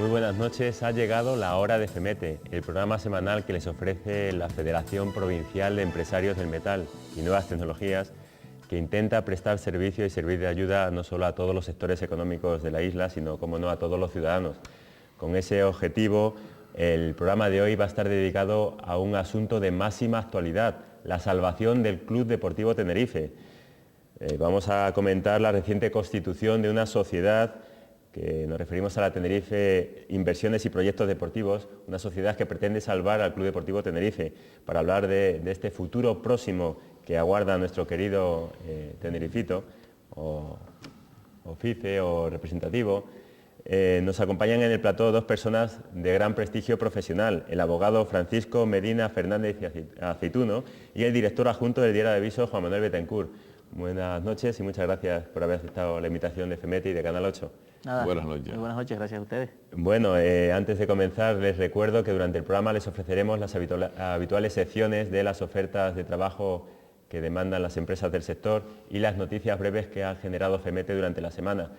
Muy buenas noches, ha llegado la hora de FEMETE, el programa semanal que les ofrece la Federación Provincial de Empresarios del Metal y Nuevas Tecnologías, que intenta prestar servicio y servir de ayuda no solo a todos los sectores económicos de la isla, sino, como no, a todos los ciudadanos. Con ese objetivo, el programa de hoy va a estar dedicado a un asunto de máxima actualidad, la salvación del Club Deportivo Tenerife. Vamos a comentar la reciente constitución de una sociedad que nos referimos a la Tenerife Inversiones y Proyectos Deportivos, una sociedad que pretende salvar al Club Deportivo Tenerife. Para hablar de este futuro próximo que aguarda a nuestro querido Tenerifito, o FIFE o representativo, nos acompañan en el plató dos personas de gran prestigio profesional, el abogado Francisco Medina Fernández Aceituno y el director adjunto del Diario de Aviso, Juan Manuel Betancourt. Buenas noches y muchas gracias por haber aceptado la invitación de FEMETE y de Canal 8. Nada, buenas noches. Muy buenas noches, gracias a ustedes. Bueno, antes de comenzar les recuerdo que durante el programa les ofreceremos las habituales secciones de las ofertas de trabajo que demandan las empresas del sector y las noticias breves que ha generado FEMETE durante la semana.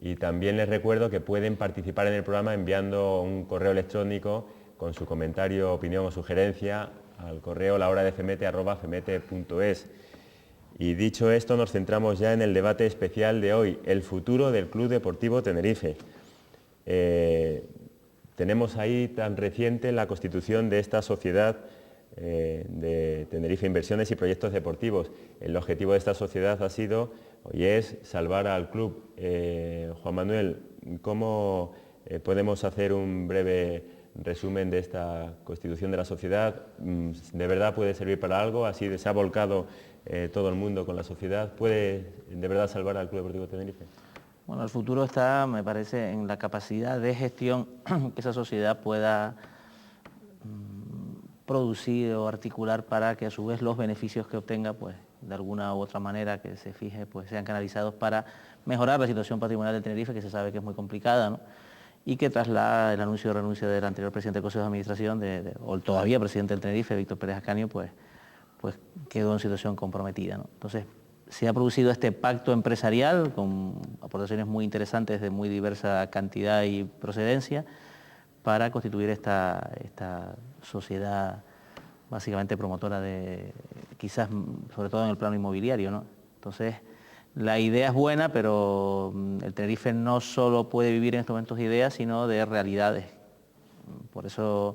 Y también les recuerdo que pueden participar en el programa enviando un correo electrónico con su comentario, opinión o sugerencia al correo lahoradefemete@femete.es. Y dicho esto, nos centramos ya en el debate especial de hoy, el futuro del Club Deportivo Tenerife. Tenemos ahí tan reciente la constitución de esta sociedad de Tenerife Inversiones y Proyectos Deportivos. El objetivo de esta sociedad ha sido y es salvar al club. Juan Manuel, ¿cómo podemos hacer un breve resumen de esta constitución de la sociedad? ¿De verdad puede servir para algo? ¿Así se ha volcado todo el mundo con la sociedad? ¿Puede de verdad salvar al Club Deportivo Tenerife? Bueno, el futuro está, me parece, en la capacidad de gestión que esa sociedad pueda producir o articular para que a su vez los beneficios que obtenga, pues de alguna u otra manera que se fije, pues sean canalizados para mejorar la situación patrimonial de Tenerife, que se sabe que es muy complicada, ¿no? Y que tras el anuncio de renuncia del anterior presidente del Consejo de Administración, o el todavía presidente del Tenerife, Víctor Pérez Ascanio, pues quedó en situación comprometida, ¿no? Entonces, se ha producido este pacto empresarial con aportaciones muy interesantes de muy diversa cantidad y procedencia para constituir esta sociedad básicamente promotora de, quizás sobre todo en el plano inmobiliario, ¿no? Entonces, la idea es buena, pero el Tenerife no solo puede vivir en estos momentos de ideas, sino de realidades. Por eso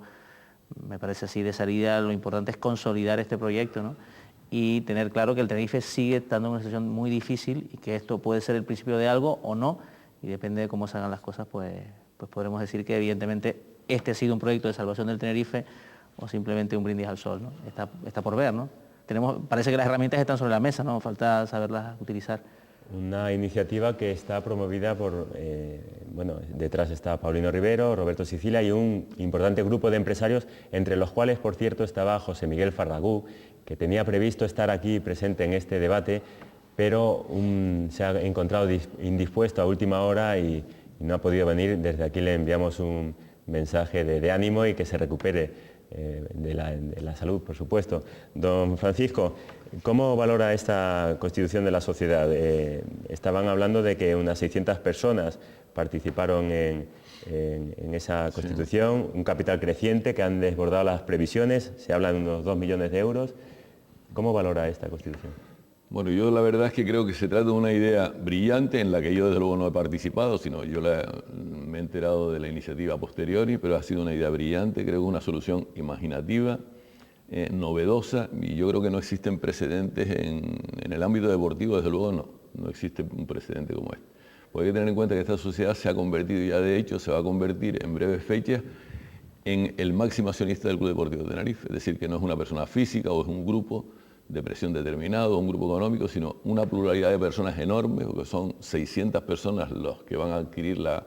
me parece así de salida, lo importante es consolidar este proyecto, ¿no? Y tener claro que el Tenerife sigue estando en una situación muy difícil y que esto puede ser el principio de algo o no, y depende de cómo se hagan las cosas, pues podremos decir que evidentemente este ha sido un proyecto de salvación del Tenerife o simplemente un brindis al sol, ¿no? Está por ver, ¿no? Parece que las herramientas están sobre la mesa, ¿no? Falta saberlas utilizar. Una iniciativa que está promovida por, detrás está Paulino Rivero, Roberto Sicilia y un importante grupo de empresarios, entre los cuales, por cierto, estaba José Miguel Farragú, que tenía previsto estar aquí presente en este debate, pero se ha encontrado indispuesto a última hora y no ha podido venir. Desde aquí le enviamos un mensaje de ánimo y que se recupere de la salud, por supuesto. Don Francisco, ¿cómo valora esta constitución de la sociedad? Estaban hablando de que unas 600 personas participaron en esa constitución, sí. Un capital creciente que han desbordado las previsiones, se habla de unos 2 millones de euros. ¿Cómo valora esta constitución? Bueno, yo la verdad es que creo que se trata de una idea brillante en la que yo desde luego no he participado, sino yo me he enterado de la iniciativa a posteriori, pero ha sido una idea brillante, creo que una solución imaginativa, novedosa, y yo creo que no existen precedentes en el ámbito deportivo, desde luego no existe un precedente como este. Porque hay que tener en cuenta que esta sociedad se ha convertido, ya de hecho se va a convertir en breves fechas, en el máximo accionista del Club Deportivo de Tenerife, es decir, que no es una persona física o es un grupo de presión determinado, un grupo económico, sino una pluralidad de personas enormes, porque son 600 personas los que vamos a adquirir la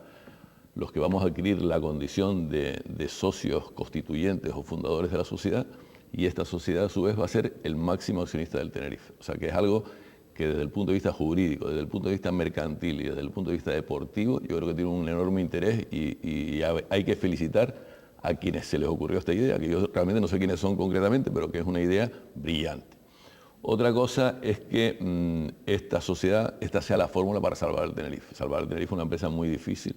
condición de socios constituyentes o fundadores de la sociedad, y esta sociedad a su vez va a ser el máximo accionista del Tenerife. O sea que es algo que desde el punto de vista jurídico, desde el punto de vista mercantil y desde el punto de vista deportivo, yo creo que tiene un enorme interés y hay que felicitar a quienes se les ocurrió esta idea, que yo realmente no sé quiénes son concretamente, pero que es una idea brillante. Otra cosa es que esta sociedad, esta sea la fórmula para salvar el Tenerife. Salvar el Tenerife es una empresa muy difícil,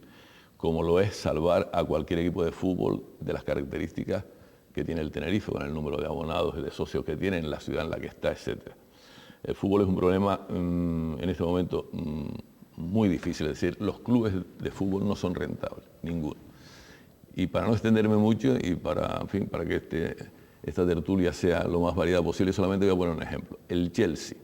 como lo es salvar a cualquier equipo de fútbol de las características que tiene el Tenerife, con el número de abonados y de socios que tiene en la ciudad en la que está, etc. El fútbol es un problema en este momento muy difícil, es decir, los clubes de fútbol no son rentables, ninguno. Y para no extenderme mucho y para, en fin, para que esta tertulia sea lo más variada posible, solamente voy a poner un ejemplo. El Chelsea,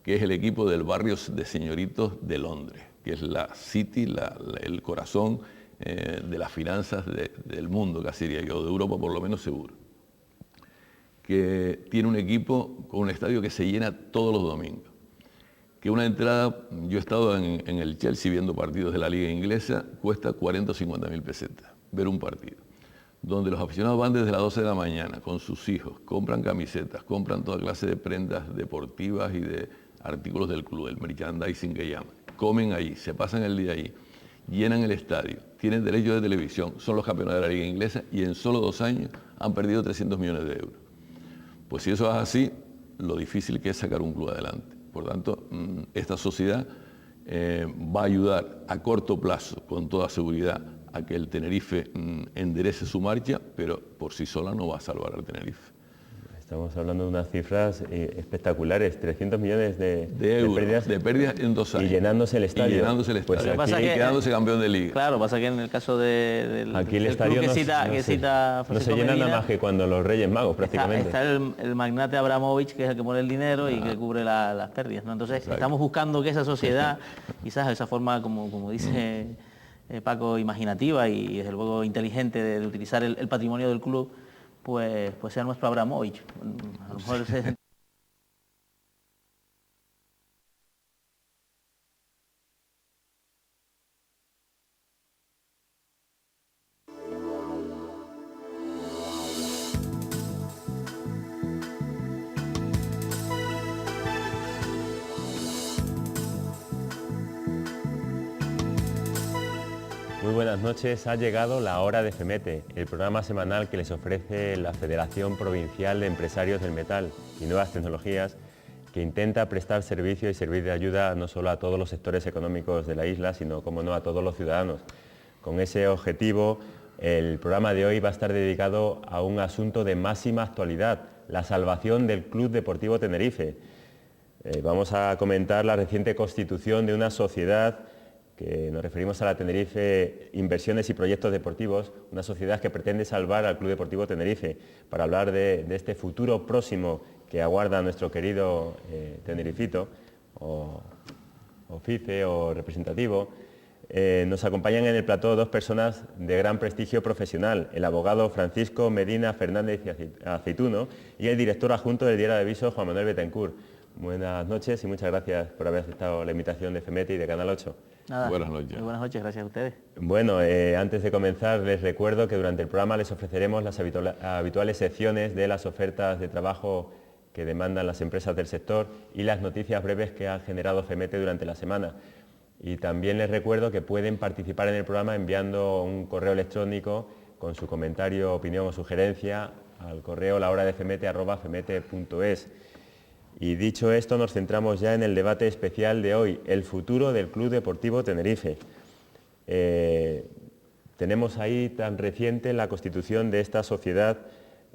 que es el equipo del barrio de señoritos de Londres, que es la City, el corazón de las finanzas del mundo, casi diría yo, de Europa por lo menos seguro, que tiene un equipo con un estadio que se llena todos los domingos, que una entrada, yo he estado en el Chelsea viendo partidos de la liga inglesa, cuesta 40 o 50 mil pesetas, ver un partido, donde los aficionados van desde las 12 de la mañana con sus hijos, compran camisetas, compran toda clase de prendas deportivas y de artículos del club, el merchandising que llaman, comen allí, se pasan el día allí, llenan el estadio, tienen derecho de televisión, son los campeones de la liga inglesa y en solo 2 años han perdido 300 millones de euros. Pues si eso es así, lo difícil que es sacar un club adelante. Por tanto, esta sociedad va a ayudar a corto plazo, con toda seguridad, a que el Tenerife enderece su marcha, pero por sí sola no va a salvar al Tenerife. Estamos hablando de unas cifras espectaculares, 300 millones de euros de pérdidas en 2 años. Y llenándose el estadio. Y llenándose el estadio. Pues aquí, quedándose campeón de liga. Claro, pasa que en el caso del aquí el estadio club no se llena nada más que cuando los Reyes Magos, prácticamente. Está el magnate Abramovich, que es el que pone el dinero y que cubre las pérdidas, ¿no? Entonces, exacto, estamos buscando que esa sociedad, quizás de esa forma, como dice Paco, imaginativa y desde luego inteligente de utilizar el patrimonio del club, pues sea nuestro Abramovich. A lo mejor Muy buenas noches, ha llegado la hora de FEMETE, el programa semanal que les ofrece la Federación Provincial de Empresarios del Metal y Nuevas Tecnologías, que intenta prestar servicio y servir de ayuda no solo a todos los sectores económicos de la isla, sino, como no, a todos los ciudadanos. Con ese objetivo, el programa de hoy va a estar dedicado a un asunto de máxima actualidad, la salvación del Club Deportivo Tenerife. Vamos a comentar la reciente constitución de una sociedad que nos referimos a la Tenerife Inversiones y Proyectos Deportivos, una sociedad que pretende salvar al Club Deportivo Tenerife, para hablar de este futuro próximo que aguarda a nuestro querido Tenerifito, o FICE, o representativo. Nos acompañan en el plató 2 personas de gran prestigio profesional, el abogado Francisco Medina Fernández Aceituno y el director adjunto del Diario de Aviso, Juan Manuel Betancourt. Buenas noches y muchas gracias por haber aceptado la invitación de FEMETE y de Canal 8. Nada, buenas noches. Muy buenas noches, gracias a ustedes. Bueno, antes de comenzar les recuerdo que durante el programa les ofreceremos las habituales secciones de las ofertas de trabajo que demandan las empresas del sector y las noticias breves que ha generado FEMETE durante la semana. Y también les recuerdo que pueden participar en el programa enviando un correo electrónico con su comentario, opinión o sugerencia al correo lahoradefemete@femete.es. Y dicho esto, nos centramos ya en el debate especial de hoy, el futuro del Club Deportivo Tenerife. Tenemos ahí tan reciente la constitución de esta sociedad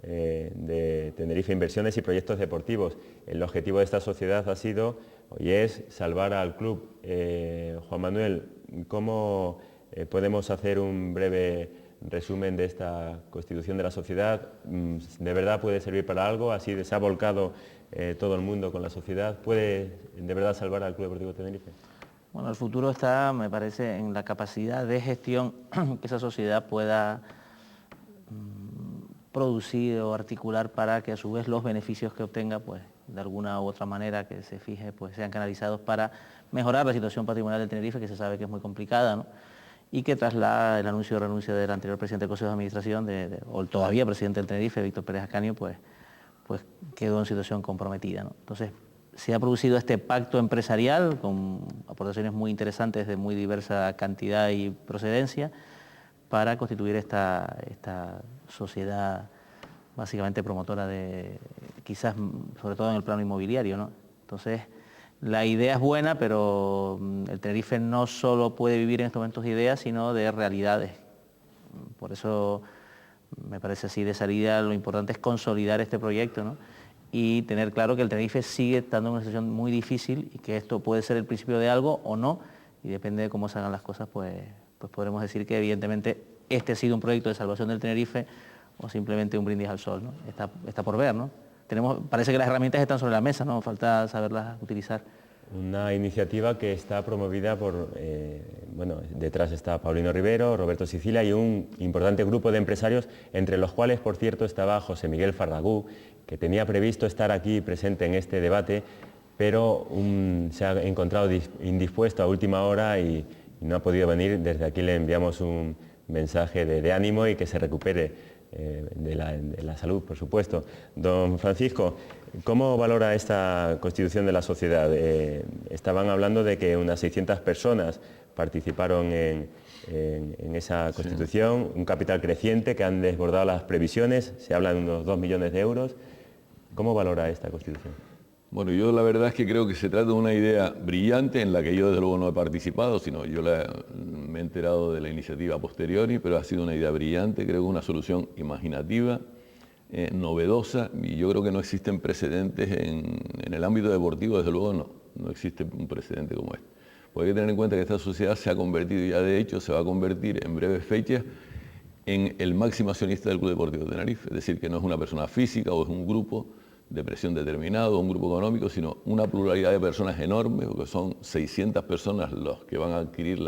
de Tenerife Inversiones y Proyectos Deportivos. El objetivo de esta sociedad ha sido y es salvar al club. Juan Manuel, ¿cómo podemos hacer un breve resumen de esta constitución de la sociedad? ¿De verdad puede servir para algo? ¿Así se ha volcado todo el mundo con la sociedad? ¿Puede de verdad salvar al Club Deportivo Tenerife? Bueno, el futuro está, me parece, en la capacidad de gestión que esa sociedad pueda producir o articular para que a su vez los beneficios que obtenga, pues de alguna u otra manera que se fije, pues sean canalizados para mejorar la situación patrimonial del Tenerife, que se sabe que es muy complicada, ¿no? Y que tras el anuncio de renuncia del anterior presidente del Consejo de Administración, o el todavía presidente del Tenerife, Víctor Pérez Ascanio, pues quedó en situación comprometida, ¿no? Entonces, se ha producido este pacto empresarial con aportaciones muy interesantes de muy diversa cantidad y procedencia para constituir esta sociedad básicamente promotora de, quizás sobre todo en el plano inmobiliario, ¿no? Entonces, La idea es buena, pero el Tenerife no solo puede vivir en estos momentos de ideas, sino de realidades. Por eso me parece así de salida lo importante es consolidar este proyecto, ¿no? Y tener claro que el Tenerife sigue estando en una situación muy difícil y que esto puede ser el principio de algo o no, y depende de cómo se hagan las cosas, pues podremos decir que evidentemente este ha sido un proyecto de salvación del Tenerife o simplemente un brindis al sol, ¿no? Está por ver, ¿no? Parece que las herramientas están sobre la mesa, ¿no? Falta saberlas utilizar. Una iniciativa que está promovida por, bueno, detrás está Paulino Rivero, Roberto Sicilia y un importante grupo de empresarios, entre los cuales, por cierto, estaba José Miguel Farragú, que tenía previsto estar aquí presente en este debate, pero se ha encontrado indispuesto a última hora y no ha podido venir. Desde aquí le enviamos un mensaje de ánimo y que se recupere de la salud, por supuesto. Don Francisco, ¿cómo valora esta constitución de la sociedad? Estaban hablando de que unas 600 personas participaron en esa constitución, sí. Un capital creciente que han desbordado las previsiones, se habla de unos 2 millones de euros. ¿Cómo valora esta constitución? Bueno, yo la verdad es que creo que se trata de una idea brillante en la que yo desde luego no he participado, sino yo me he enterado de la iniciativa a posteriori, pero ha sido una idea brillante, creo que una solución imaginativa, novedosa, y yo creo que no existen precedentes en el ámbito deportivo, desde luego no existe un precedente como este. Porque hay que tener en cuenta que esta sociedad se ha convertido, ya de hecho se va a convertir en breves fechas, en el máximo accionista del Club Deportivo de Tenerife, es decir, que no es una persona física o es un grupo de presión determinado, un grupo económico, sino una pluralidad de personas enormes, porque son 600 personas los que vamos a adquirir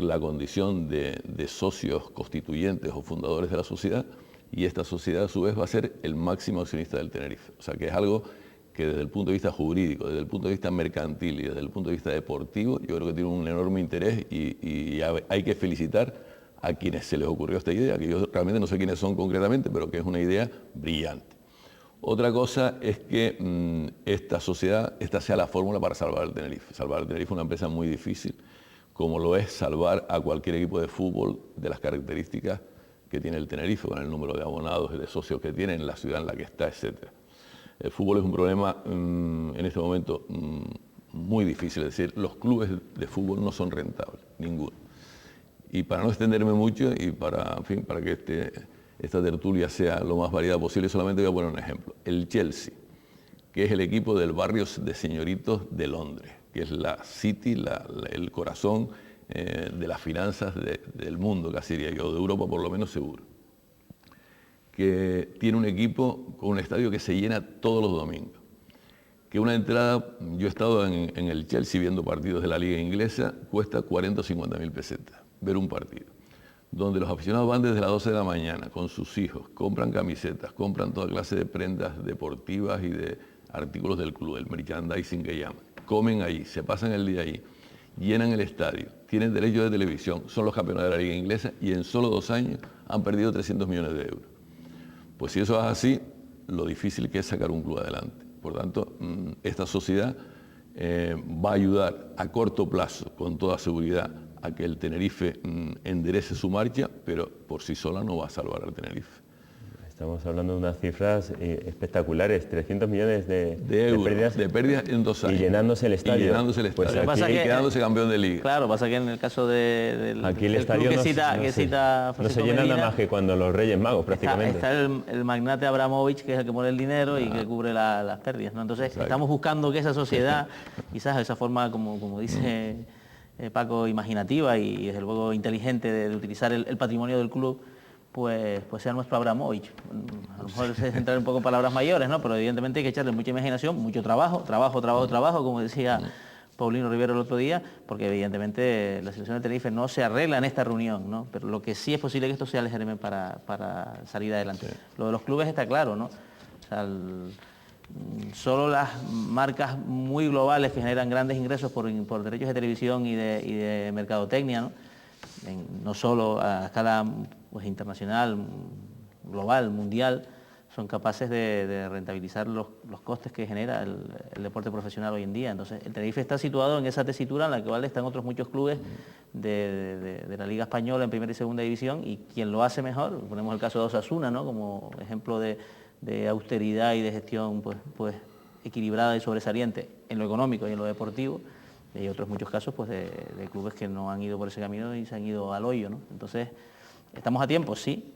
la condición de socios constituyentes o fundadores de la sociedad, y esta sociedad a su vez va a ser el máximo accionista del Tenerife. O sea que es algo que desde el punto de vista jurídico, desde el punto de vista mercantil y desde el punto de vista deportivo, yo creo que tiene un enorme interés y hay que felicitar a quienes se les ocurrió esta idea, que yo realmente no sé quiénes son concretamente, pero que es una idea brillante. Otra cosa es que esta sea la fórmula para salvar el Tenerife. Salvar el Tenerife es una empresa muy difícil, como lo es salvar a cualquier equipo de fútbol de las características que tiene el Tenerife, con el número de abonados y de socios que tiene, en la ciudad en la que está, etc. El fútbol es un problema en este momento muy difícil, es decir, los clubes de fútbol no son rentables, ninguno. Y para no extenderme mucho y para que esta tertulia sea lo más variada posible, solamente voy a poner un ejemplo. El Chelsea, que es el equipo del barrio de señoritos de Londres, que es la City, el corazón de las finanzas del mundo, casi diría yo, de Europa por lo menos seguro, que tiene un equipo con un estadio que se llena todos los domingos, que una entrada, yo he estado en el Chelsea viendo partidos de la liga inglesa, cuesta 40 o 50 mil pesetas, ver un partido, donde los aficionados van desde las 12 de la mañana con sus hijos, compran camisetas, compran toda clase de prendas deportivas y de artículos del club, el merchandising que llaman, comen ahí, se pasan el día ahí, llenan el estadio, tienen derecho de televisión, son los campeones de la liga inglesa y en solo 2 años han perdido 300 millones de euros. Pues si eso es así, lo difícil que es sacar un club adelante. Por tanto, esta sociedad va a ayudar a corto plazo, con toda seguridad, a que el Tenerife enderece su marcha, pero por sí sola no va a salvar al Tenerife. Estamos hablando de unas cifras espectaculares, 300 millones de euros, de pérdidas en 2 años. Y llenándose el estadio. Pues aquí, quedándose campeón de liga. Claro, pasa que en el caso del aquí el estadio club que cita no se llena nada más que cuando los Reyes Magos, prácticamente. Está el magnate Abramovich, que es el que pone el dinero y que cubre las pérdidas, ¿no? Entonces, estamos buscando que esa sociedad, quizás de esa forma, como dice Paco, imaginativa y desde luego inteligente de utilizar el patrimonio del club, pues sea nuestro Abramovich. A lo mejor es entrar un poco en palabras mayores, ¿no? Pero evidentemente hay que echarle mucha imaginación, mucho trabajo, como decía Paulino Rivero el otro día, porque evidentemente la situación de Tenerife no se arregla en esta reunión, ¿no? Pero lo que sí es posible que esto sea el germen para salir adelante. Sí. Lo de los clubes está claro, ¿no? O sea, solo las marcas muy globales que generan grandes ingresos por derechos de televisión y de mercadotecnia, ¿no? No solo a escala pues, internacional, global, mundial, son capaces de rentabilizar los costes que genera el deporte profesional hoy en día. Entonces, el Tenerife está situado en esa tesitura en la que están otros muchos clubes de la Liga Española en primera y segunda división, y quien lo hace mejor, ponemos el caso de Osasuna, ¿no? Como ejemplo de austeridad y de gestión pues equilibrada y sobresaliente en lo económico y en lo deportivo. Y hay otros muchos casos pues, de clubes que no han ido por ese camino y se han ido al hoyo, ¿no? Entonces, ¿estamos a tiempo? Sí.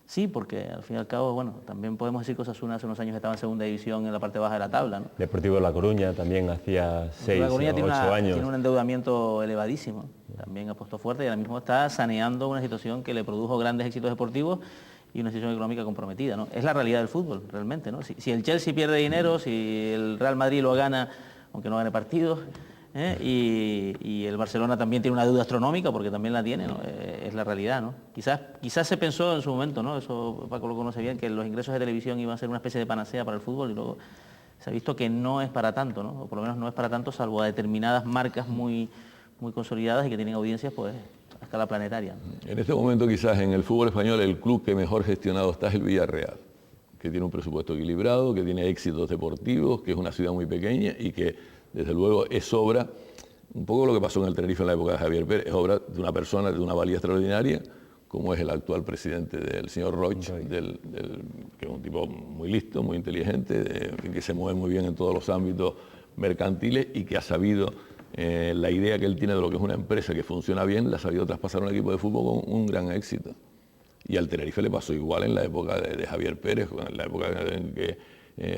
Sí, porque al fin y al cabo, bueno, también podemos decir que Osasuna hace unos años estaba en segunda división en la parte baja de la tabla, ¿no? Deportivo La Coruña también hacía 6 o 8 años. Tiene un endeudamiento elevadísimo, también apostó fuerte y ahora mismo está saneando una situación que le produjo grandes éxitos deportivos y una situación económica comprometida, ¿no? Es la realidad del fútbol, realmente, ¿no? Si el Chelsea pierde dinero, si el Real Madrid lo gana, aunque no gane partidos, y el Barcelona también tiene una deuda astronómica porque también la tiene, ¿no? Es la realidad, ¿no? Quizás se pensó en su momento, ¿no? Eso Paco lo conoce bien, que los ingresos de televisión iban a ser una especie de panacea para el fútbol y luego se ha visto que no es para tanto, ¿no? O por lo menos no es para tanto, salvo a determinadas marcas muy consolidadas y que tienen audiencias pues a escala planetaria, ¿no? En este momento quizás en el fútbol español el club que mejor gestionado está es el Villarreal, que tiene un presupuesto equilibrado, que tiene éxitos deportivos, que es una ciudad muy pequeña y que desde luego es obra, un poco lo que pasó en el Tenerife en la época de Javier Pérez, es obra de una persona de una valía extraordinaria, como es el actual presidente del señor Roig, que es un tipo muy listo, muy inteligente, que se mueve muy bien en todos los ámbitos mercantiles y que ha sabido, la idea que él tiene de lo que es una empresa que funciona bien, la ha sabido traspasar a un equipo de fútbol con un gran éxito. Y al Tenerife le pasó igual en la época de Javier Pérez, en la época en que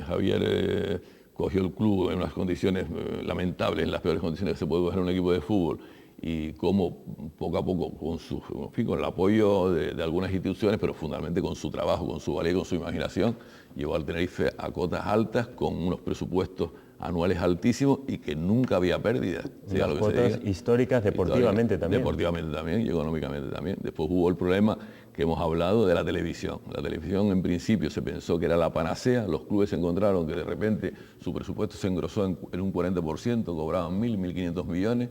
Javier cogió el club en unas condiciones lamentables, en las peores condiciones que se puede coger un equipo de fútbol, y cómo poco a poco, con el apoyo de algunas instituciones, pero fundamentalmente con su trabajo, con su valía y con su imaginación, llevó al Tenerife a cotas altas, con unos presupuestos anuales altísimos y que nunca había pérdidas. Las cuotas históricas deportivamente también. Deportivamente también y económicamente también. Después hubo el problema que hemos hablado de la televisión. La televisión en principio se pensó que era la panacea, los clubes encontraron que de repente su presupuesto se engrosó en un 40%, cobraban 1.500 millones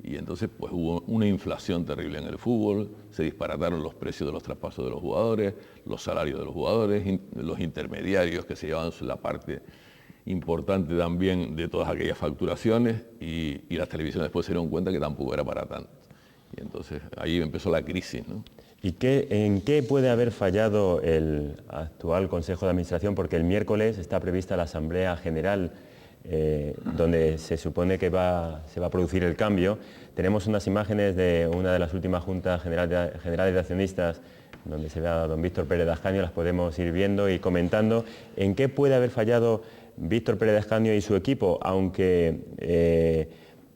y entonces pues hubo una inflación terrible en el fútbol, se disparataron los precios de los traspasos de los jugadores, los salarios de los jugadores, los intermediarios que se llevaban la parte importante también de todas aquellas facturaciones y las televisiones después se dieron cuenta que tampoco era para tanto. Y entonces ahí empezó la crisis, ¿no? ¿Y en qué puede haber fallado el actual Consejo de Administración? Porque el miércoles está prevista la Asamblea General, donde se supone que se va a producir el cambio. Tenemos unas imágenes de una de las últimas juntas generales de accionistas, donde se ve a don Víctor Pérez de Ascanio, las podemos ir viendo y comentando. ¿En qué puede haber fallado Víctor Pérez de Ascanio y su equipo? Aunque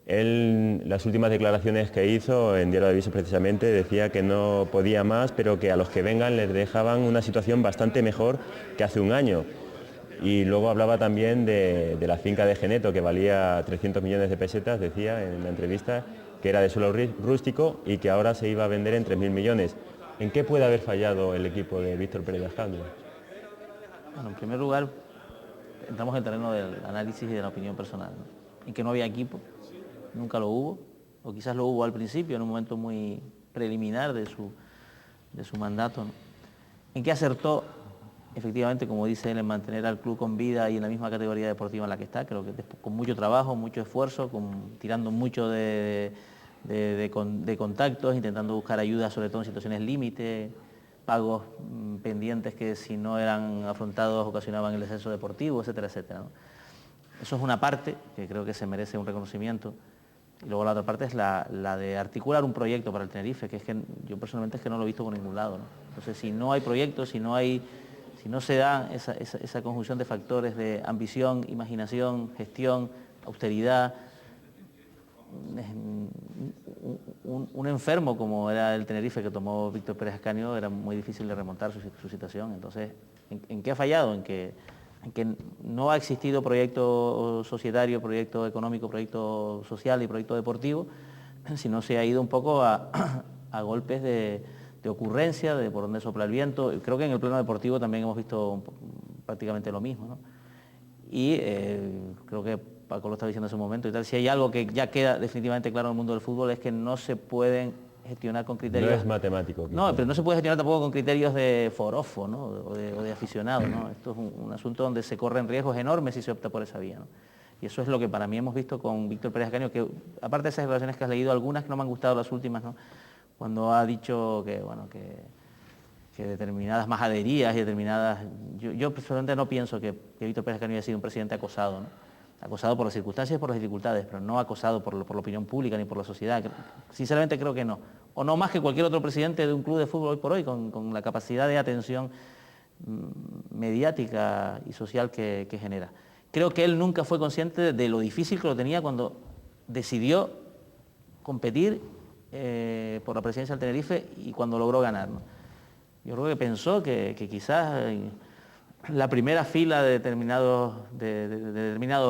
él, las últimas declaraciones que hizo en Diario de Aviso precisamente, decía que no podía más, pero que a los que vengan les dejaban una situación bastante mejor que hace un año. Y luego hablaba también de la finca de Geneto, que valía 300 millones de pesetas, decía en la entrevista, que era de suelo rústico y que ahora se iba a vender en 3.000 millones. ¿En qué puede haber fallado el equipo de Víctor Pérez de Ascanio? Bueno, en primer lugar, entramos en el terreno del análisis y de la opinión personal, ¿no? En que no había equipo, nunca lo hubo, o quizás lo hubo al principio, en un momento muy preliminar de su mandato, ¿no? En que acertó, efectivamente, como dice él, en mantener al club con vida y en la misma categoría deportiva en la que está, creo que con mucho trabajo, mucho esfuerzo, tirando mucho de contactos, intentando buscar ayuda, sobre todo en situaciones límite, pagos pendientes que si no eran afrontados ocasionaban el descenso deportivo, etcétera, etcétera, ¿no? Eso es una parte que creo que se merece un reconocimiento. Y luego la otra parte es la de articular un proyecto para el Tenerife, que es que yo personalmente es que no lo he visto por ningún lado, ¿no? Entonces, si no hay proyectos, si no se da esa conjunción de factores de ambición, imaginación, gestión, austeridad, un enfermo como era el Tenerife que tomó Víctor Pérez Ascanio, era muy difícil de remontar su situación. Entonces, ¿en qué ha fallado? En que no ha existido proyecto societario, proyecto económico, proyecto social y proyecto deportivo, sino se ha ido un poco a golpes de ocurrencia, de por dónde sopla el viento. Creo que en el plano deportivo también hemos visto prácticamente lo mismo, ¿no? Y creo que Paco lo estaba diciendo hace un momento y tal, si hay algo que ya queda definitivamente claro en el mundo del fútbol es que no se pueden gestionar con criterios... No es matemático. Quizás. No, pero no se puede gestionar tampoco con criterios de forofo, ¿no? o de aficionado, ¿no? Esto es un asunto donde se corren riesgos enormes si se opta por esa vía, ¿no? Y eso es lo que para mí hemos visto con Víctor Pérez Ascanio, que aparte de esas declaraciones que has leído, algunas que no me han gustado, las últimas, ¿no? Cuando ha dicho que, bueno, que determinadas majaderías y determinadas... Yo personalmente no pienso que Víctor Pérez Ascanio haya sido un presidente acosado, ¿no? Acosado por las circunstancias y por las dificultades, pero no acosado por la opinión pública ni por la sociedad. Sinceramente creo que no. O no más que cualquier otro presidente de un club de fútbol hoy por hoy, con la capacidad de atención mediática y social que genera. Creo que él nunca fue consciente de lo difícil que lo tenía cuando decidió competir por la presidencia del Tenerife y cuando logró ganar, ¿no? Yo creo que pensó que quizás la primera fila de determinado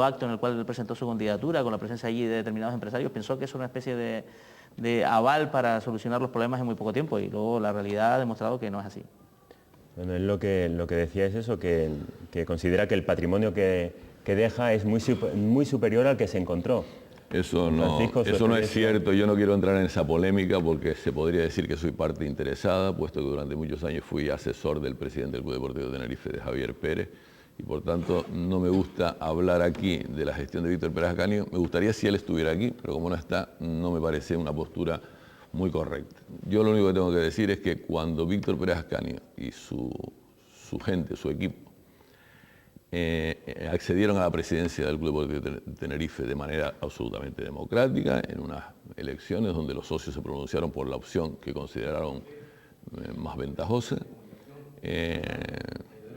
acto en el cual él presentó su candidatura, con la presencia allí de determinados empresarios, pensó que es una especie de aval para solucionar los problemas en muy poco tiempo, y luego la realidad ha demostrado que no es así. Bueno, él lo que decía es eso, que considera que el patrimonio que deja es muy superior al que se encontró. Eso no es cierto. Yo no quiero entrar en esa polémica porque se podría decir que soy parte interesada, puesto que durante muchos años fui asesor del presidente del Club Deportivo de Tenerife, de Javier Pérez, y por tanto no me gusta hablar aquí de la gestión de Víctor Pérez Ascanio. Me gustaría si él estuviera aquí, pero como no está, no me parece una postura muy correcta. Yo lo único que tengo que decir es que cuando Víctor Pérez Ascanio y su gente, su equipo, accedieron a la presidencia del Club Deportivo de Tenerife de manera absolutamente democrática, en unas elecciones donde los socios se pronunciaron por la opción que consideraron más ventajosa.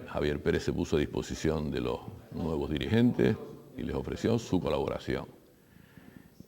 Javier Pérez se puso a disposición de los nuevos dirigentes y les ofreció su colaboración.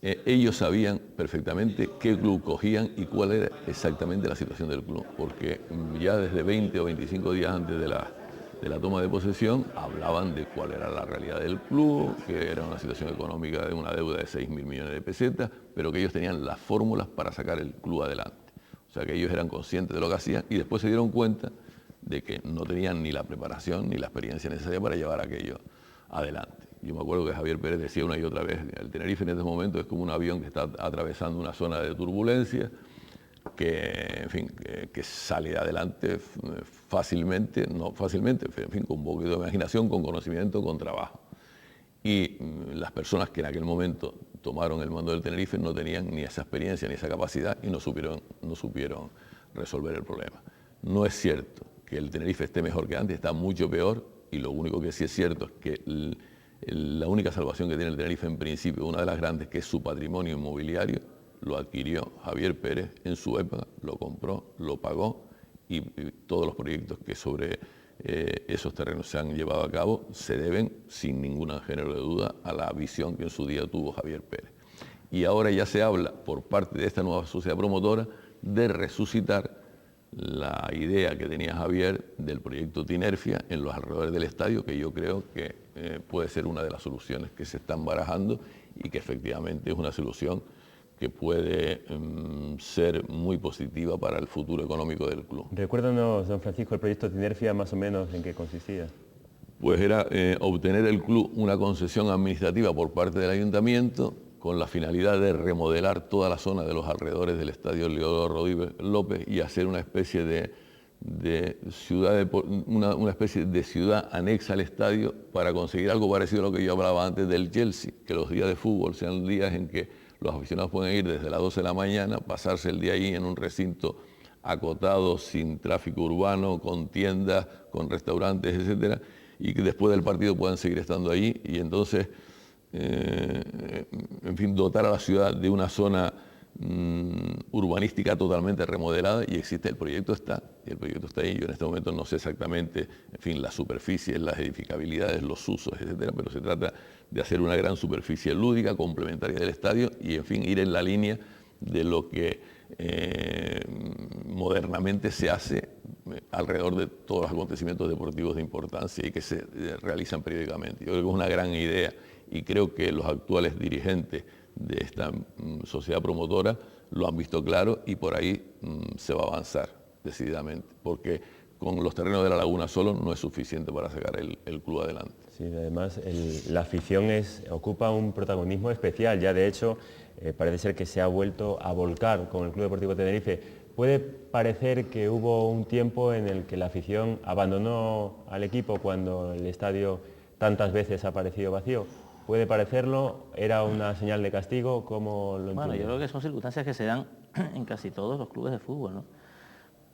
Ellos sabían perfectamente qué club cogían y cuál era exactamente la situación del club, porque ya desde 20 o 25 días antes de la toma de posesión hablaban de cuál era la realidad del club, que era una situación económica de una deuda de 6.000 millones de pesetas, pero que ellos tenían las fórmulas para sacar el club adelante. O sea que ellos eran conscientes de lo que hacían y después se dieron cuenta de que no tenían ni la preparación ni la experiencia necesaria para llevar aquello adelante. Yo me acuerdo que Javier Pérez decía una y otra vez, el Tenerife en este momento es como un avión que está atravesando una zona de turbulencia, que, en fin, que sale adelante fácilmente, no fácilmente, en fin, con un poquito de imaginación, con conocimiento, con trabajo. Y las personas que en aquel momento tomaron el mando del Tenerife no tenían ni esa experiencia ni esa capacidad y no supieron resolver el problema. No es cierto que el Tenerife esté mejor que antes, está mucho peor, y lo único que sí es cierto es que la única salvación que tiene el Tenerife en principio, una de las grandes, que es su patrimonio inmobiliario, lo adquirió Javier Pérez en su época, lo compró, lo pagó y todos los proyectos que sobre esos terrenos se han llevado a cabo se deben, sin ningún género de duda, a la visión que en su día tuvo Javier Pérez. Y ahora ya se habla, por parte de esta nueva sociedad promotora, de resucitar la idea que tenía Javier del proyecto Tinerfia en los alrededores del estadio, que yo creo que puede ser una de las soluciones que se están barajando y que efectivamente es una solución que puede ser muy positiva para el futuro económico del club. Recuérdanos, don Francisco, el proyecto Tinerfia, más o menos en qué consistía. Pues era obtener el club una concesión administrativa por parte del ayuntamiento con la finalidad de remodelar toda la zona de los alrededores del estadio Leodoro Rodríguez López y hacer una especie de ciudad anexa al estadio para conseguir algo parecido a lo que yo hablaba antes del Chelsea, que los días de fútbol sean días en que los aficionados pueden ir desde las 12 de la mañana, pasarse el día ahí en un recinto acotado, sin tráfico urbano, con tiendas, con restaurantes, etcétera, y que después del partido puedan seguir estando allí y entonces, en fin, dotar a la ciudad de una zona urbanística totalmente remodelada, y existe, el proyecto está ahí. Yo en este momento no sé exactamente, en fin, las superficies, las edificabilidades, los usos, etcétera, pero se trata de hacer una gran superficie lúdica complementaria del estadio y, en fin, ir en la línea de lo que modernamente se hace alrededor de todos los acontecimientos deportivos de importancia y que se realizan periódicamente. Yo creo que es una gran idea y creo que los actuales dirigentes de esta sociedad promotora lo han visto claro y por ahí se va a avanzar decididamente, porque con los terrenos de la laguna solo no es suficiente para sacar el club adelante. Sí, además la afición ocupa un protagonismo especial, ya de hecho parece ser que se ha vuelto a volcar con el Club Deportivo Tenerife. Puede parecer que hubo un tiempo en el que la afición abandonó al equipo cuando el estadio tantas veces ha parecido vacío. ¿Puede parecerlo? ¿Era una señal de castigo? ¿Cómo lo entiende? Bueno, yo creo que son circunstancias que se dan en casi todos los clubes de fútbol, ¿no?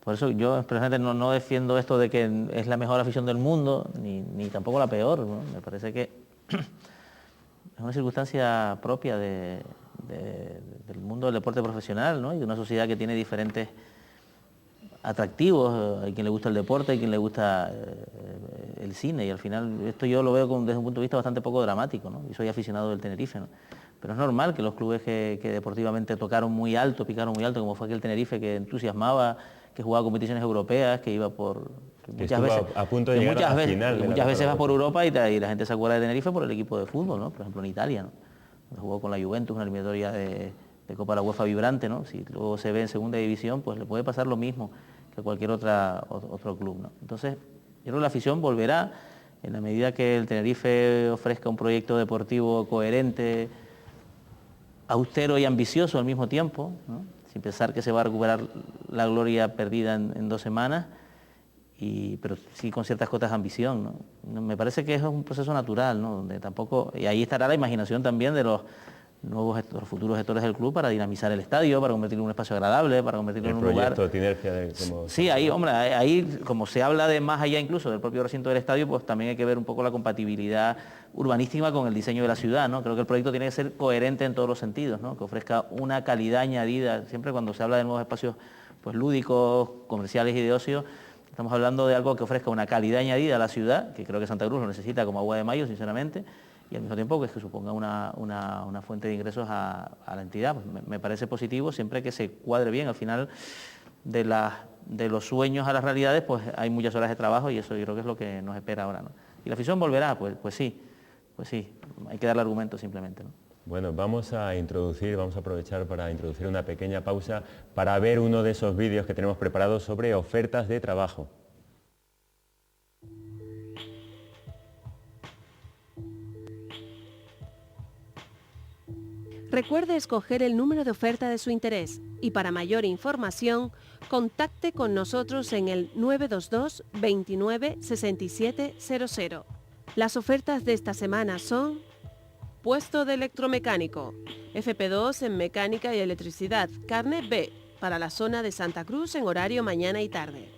Por eso yo expresamente no defiendo esto de que es la mejor afición del mundo, ni tampoco la peor, ¿no? Me parece que es una circunstancia propia del mundo del deporte profesional, ¿no? Y de una sociedad que tiene diferentes atractivos. Hay quien le gusta el deporte, hay quien le gusta el cine, y al final esto yo lo veo desde un punto de vista bastante poco dramático, ¿no? Y soy aficionado del Tenerife, ¿no? Pero es normal que los clubes que deportivamente tocaron muy alto, picaron muy alto, como fue aquel Tenerife que entusiasmaba, que jugaba competiciones europeas, que iba por... Que muchas veces, a punto de llegar a la final. Muchas veces vas por Europa y la gente se acuerda de Tenerife por el equipo de fútbol, ¿no? Por ejemplo, en Italia, ¿no? Jugó con la Juventus, una eliminatoria de Copa de la UEFA vibrante, ¿no? Si luego se ve en segunda división, pues le puede pasar lo mismo que cualquier otro club, ¿no? Entonces, yo creo que la afición volverá en la medida que el Tenerife ofrezca un proyecto deportivo coherente, austero y ambicioso al mismo tiempo, ¿no? Sin pensar que se va a recuperar la gloria perdida en 2 semanas, pero sí con ciertas cotas de ambición, ¿no? Me parece que es un proceso natural, ¿no? Donde tampoco, y ahí estará la imaginación también de los futuros gestores del club para dinamizar el estadio, para convertirlo en un espacio agradable, para convertirlo en un lugar... El proyecto Tinerfia Sí, ahí, hombre, ahí como se habla de más allá incluso del propio recinto del estadio, pues también hay que ver un poco la compatibilidad urbanística con el diseño de la ciudad, ¿no? Creo que el proyecto tiene que ser coherente en todos los sentidos, ¿no? Que ofrezca una calidad añadida. Siempre cuando se habla de nuevos espacios pues lúdicos, comerciales y de ocio, estamos hablando de algo que ofrezca una calidad añadida a la ciudad, que creo que Santa Cruz lo necesita como agua de mayo, sinceramente, y al mismo tiempo que suponga una fuente de ingresos a la entidad. Pues me parece positivo siempre que se cuadre bien. Al final de los sueños a las realidades, pues hay muchas horas de trabajo y eso yo creo que es lo que nos espera ahora, ¿no? ¿Y la afición volverá? Pues sí, hay que darle argumentos simplemente, ¿no? Bueno, vamos a aprovechar para introducir una pequeña pausa para ver uno de esos vídeos que tenemos preparados sobre ofertas de trabajo. Recuerde escoger el número de oferta de su interés y para mayor información, contacte con nosotros en el 922 29 67 00. Las ofertas de esta semana son: puesto de electromecánico, FP2 en mecánica y electricidad, carnet B, para la zona de Santa Cruz en horario mañana y tarde.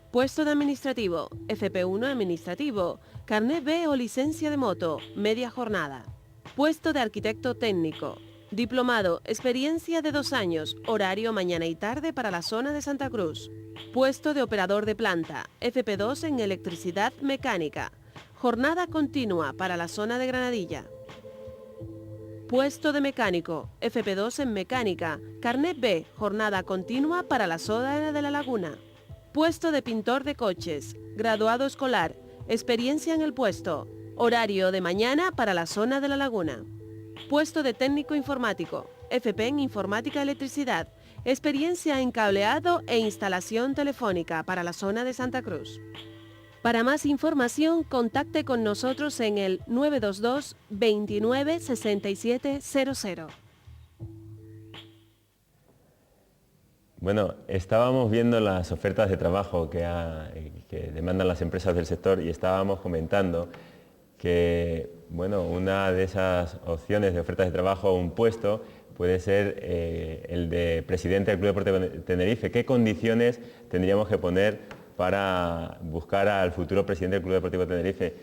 Puesto de administrativo, FP1 administrativo, carnet B o licencia de moto, media jornada. Puesto de arquitecto técnico, diplomado, experiencia de 2 años, horario mañana y tarde para la zona de Santa Cruz. Puesto de operador de planta, FP2 en electricidad mecánica, jornada continua para la zona de Granadilla. Puesto de mecánico, FP2 en mecánica, carnet B, jornada continua para la zona de La Laguna. Puesto de pintor de coches, graduado escolar, experiencia en el puesto, horario de mañana para la zona de La Laguna. Puesto de técnico informático, FP en informática y electricidad, experiencia en cableado e instalación telefónica para la zona de Santa Cruz. Para más información, contacte con nosotros en el 922 29 67 00. Bueno, estábamos viendo las ofertas de trabajo que demandan las empresas del sector y estábamos comentando que, bueno, una de esas opciones de ofertas de trabajo, un puesto, puede ser el de presidente del Club Deportivo Tenerife. ¿Qué condiciones tendríamos que poner para buscar al futuro presidente del Club Deportivo Tenerife?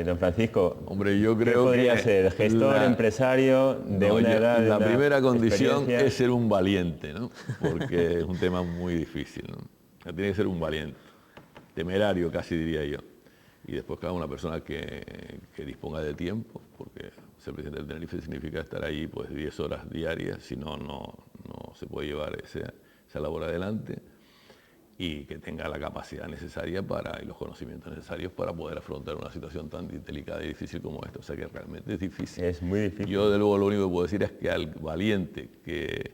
Don Francisco, hombre, yo creo ¿qué podría que ser? ¿Gestor, empresario, de una edad? La primera condición experiencia? es ser un valiente, ¿no? Porque es un tema muy difícil, ¿no? Tiene que ser un valiente, temerario casi diría yo. Y después cada una persona que disponga de tiempo, porque ser presidente del Tenerife significa estar ahí pues 10 horas diarias, si no, no se puede llevar esa labor adelante, y que tenga la capacidad necesaria y los conocimientos necesarios para poder afrontar una situación tan delicada y difícil como esta. O sea que realmente es difícil. Es muy difícil. Yo de luego lo único que puedo decir es que al valiente que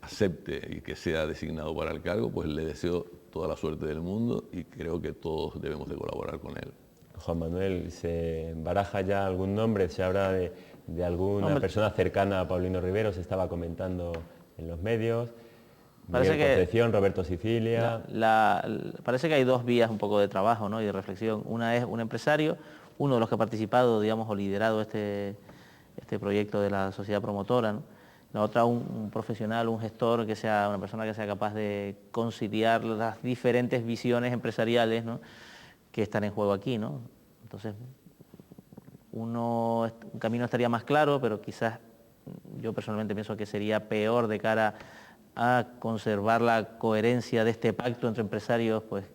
acepte y que sea designado para el cargo, pues le deseo toda la suerte del mundo y creo que todos debemos de colaborar con él. Juan Manuel, ¿se baraja ya algún nombre? ¿Se habla de alguna persona cercana a Paulino Rivero? Se estaba comentando en los medios. Parece Miguel Concepción, Roberto Sicilia. Parece que hay 2 vías un poco de trabajo, ¿no? Y de reflexión. Una es un empresario, uno de los que ha participado, digamos, o liderado este proyecto de la sociedad promotora, ¿no? La otra, un profesional, un gestor, que sea una persona que sea capaz de conciliar las diferentes visiones empresariales, ¿no?, que están en juego aquí, ¿no? Entonces, un camino estaría más claro, pero quizás yo personalmente pienso que sería peor de cara a conservar la coherencia de este pacto entre empresarios, pues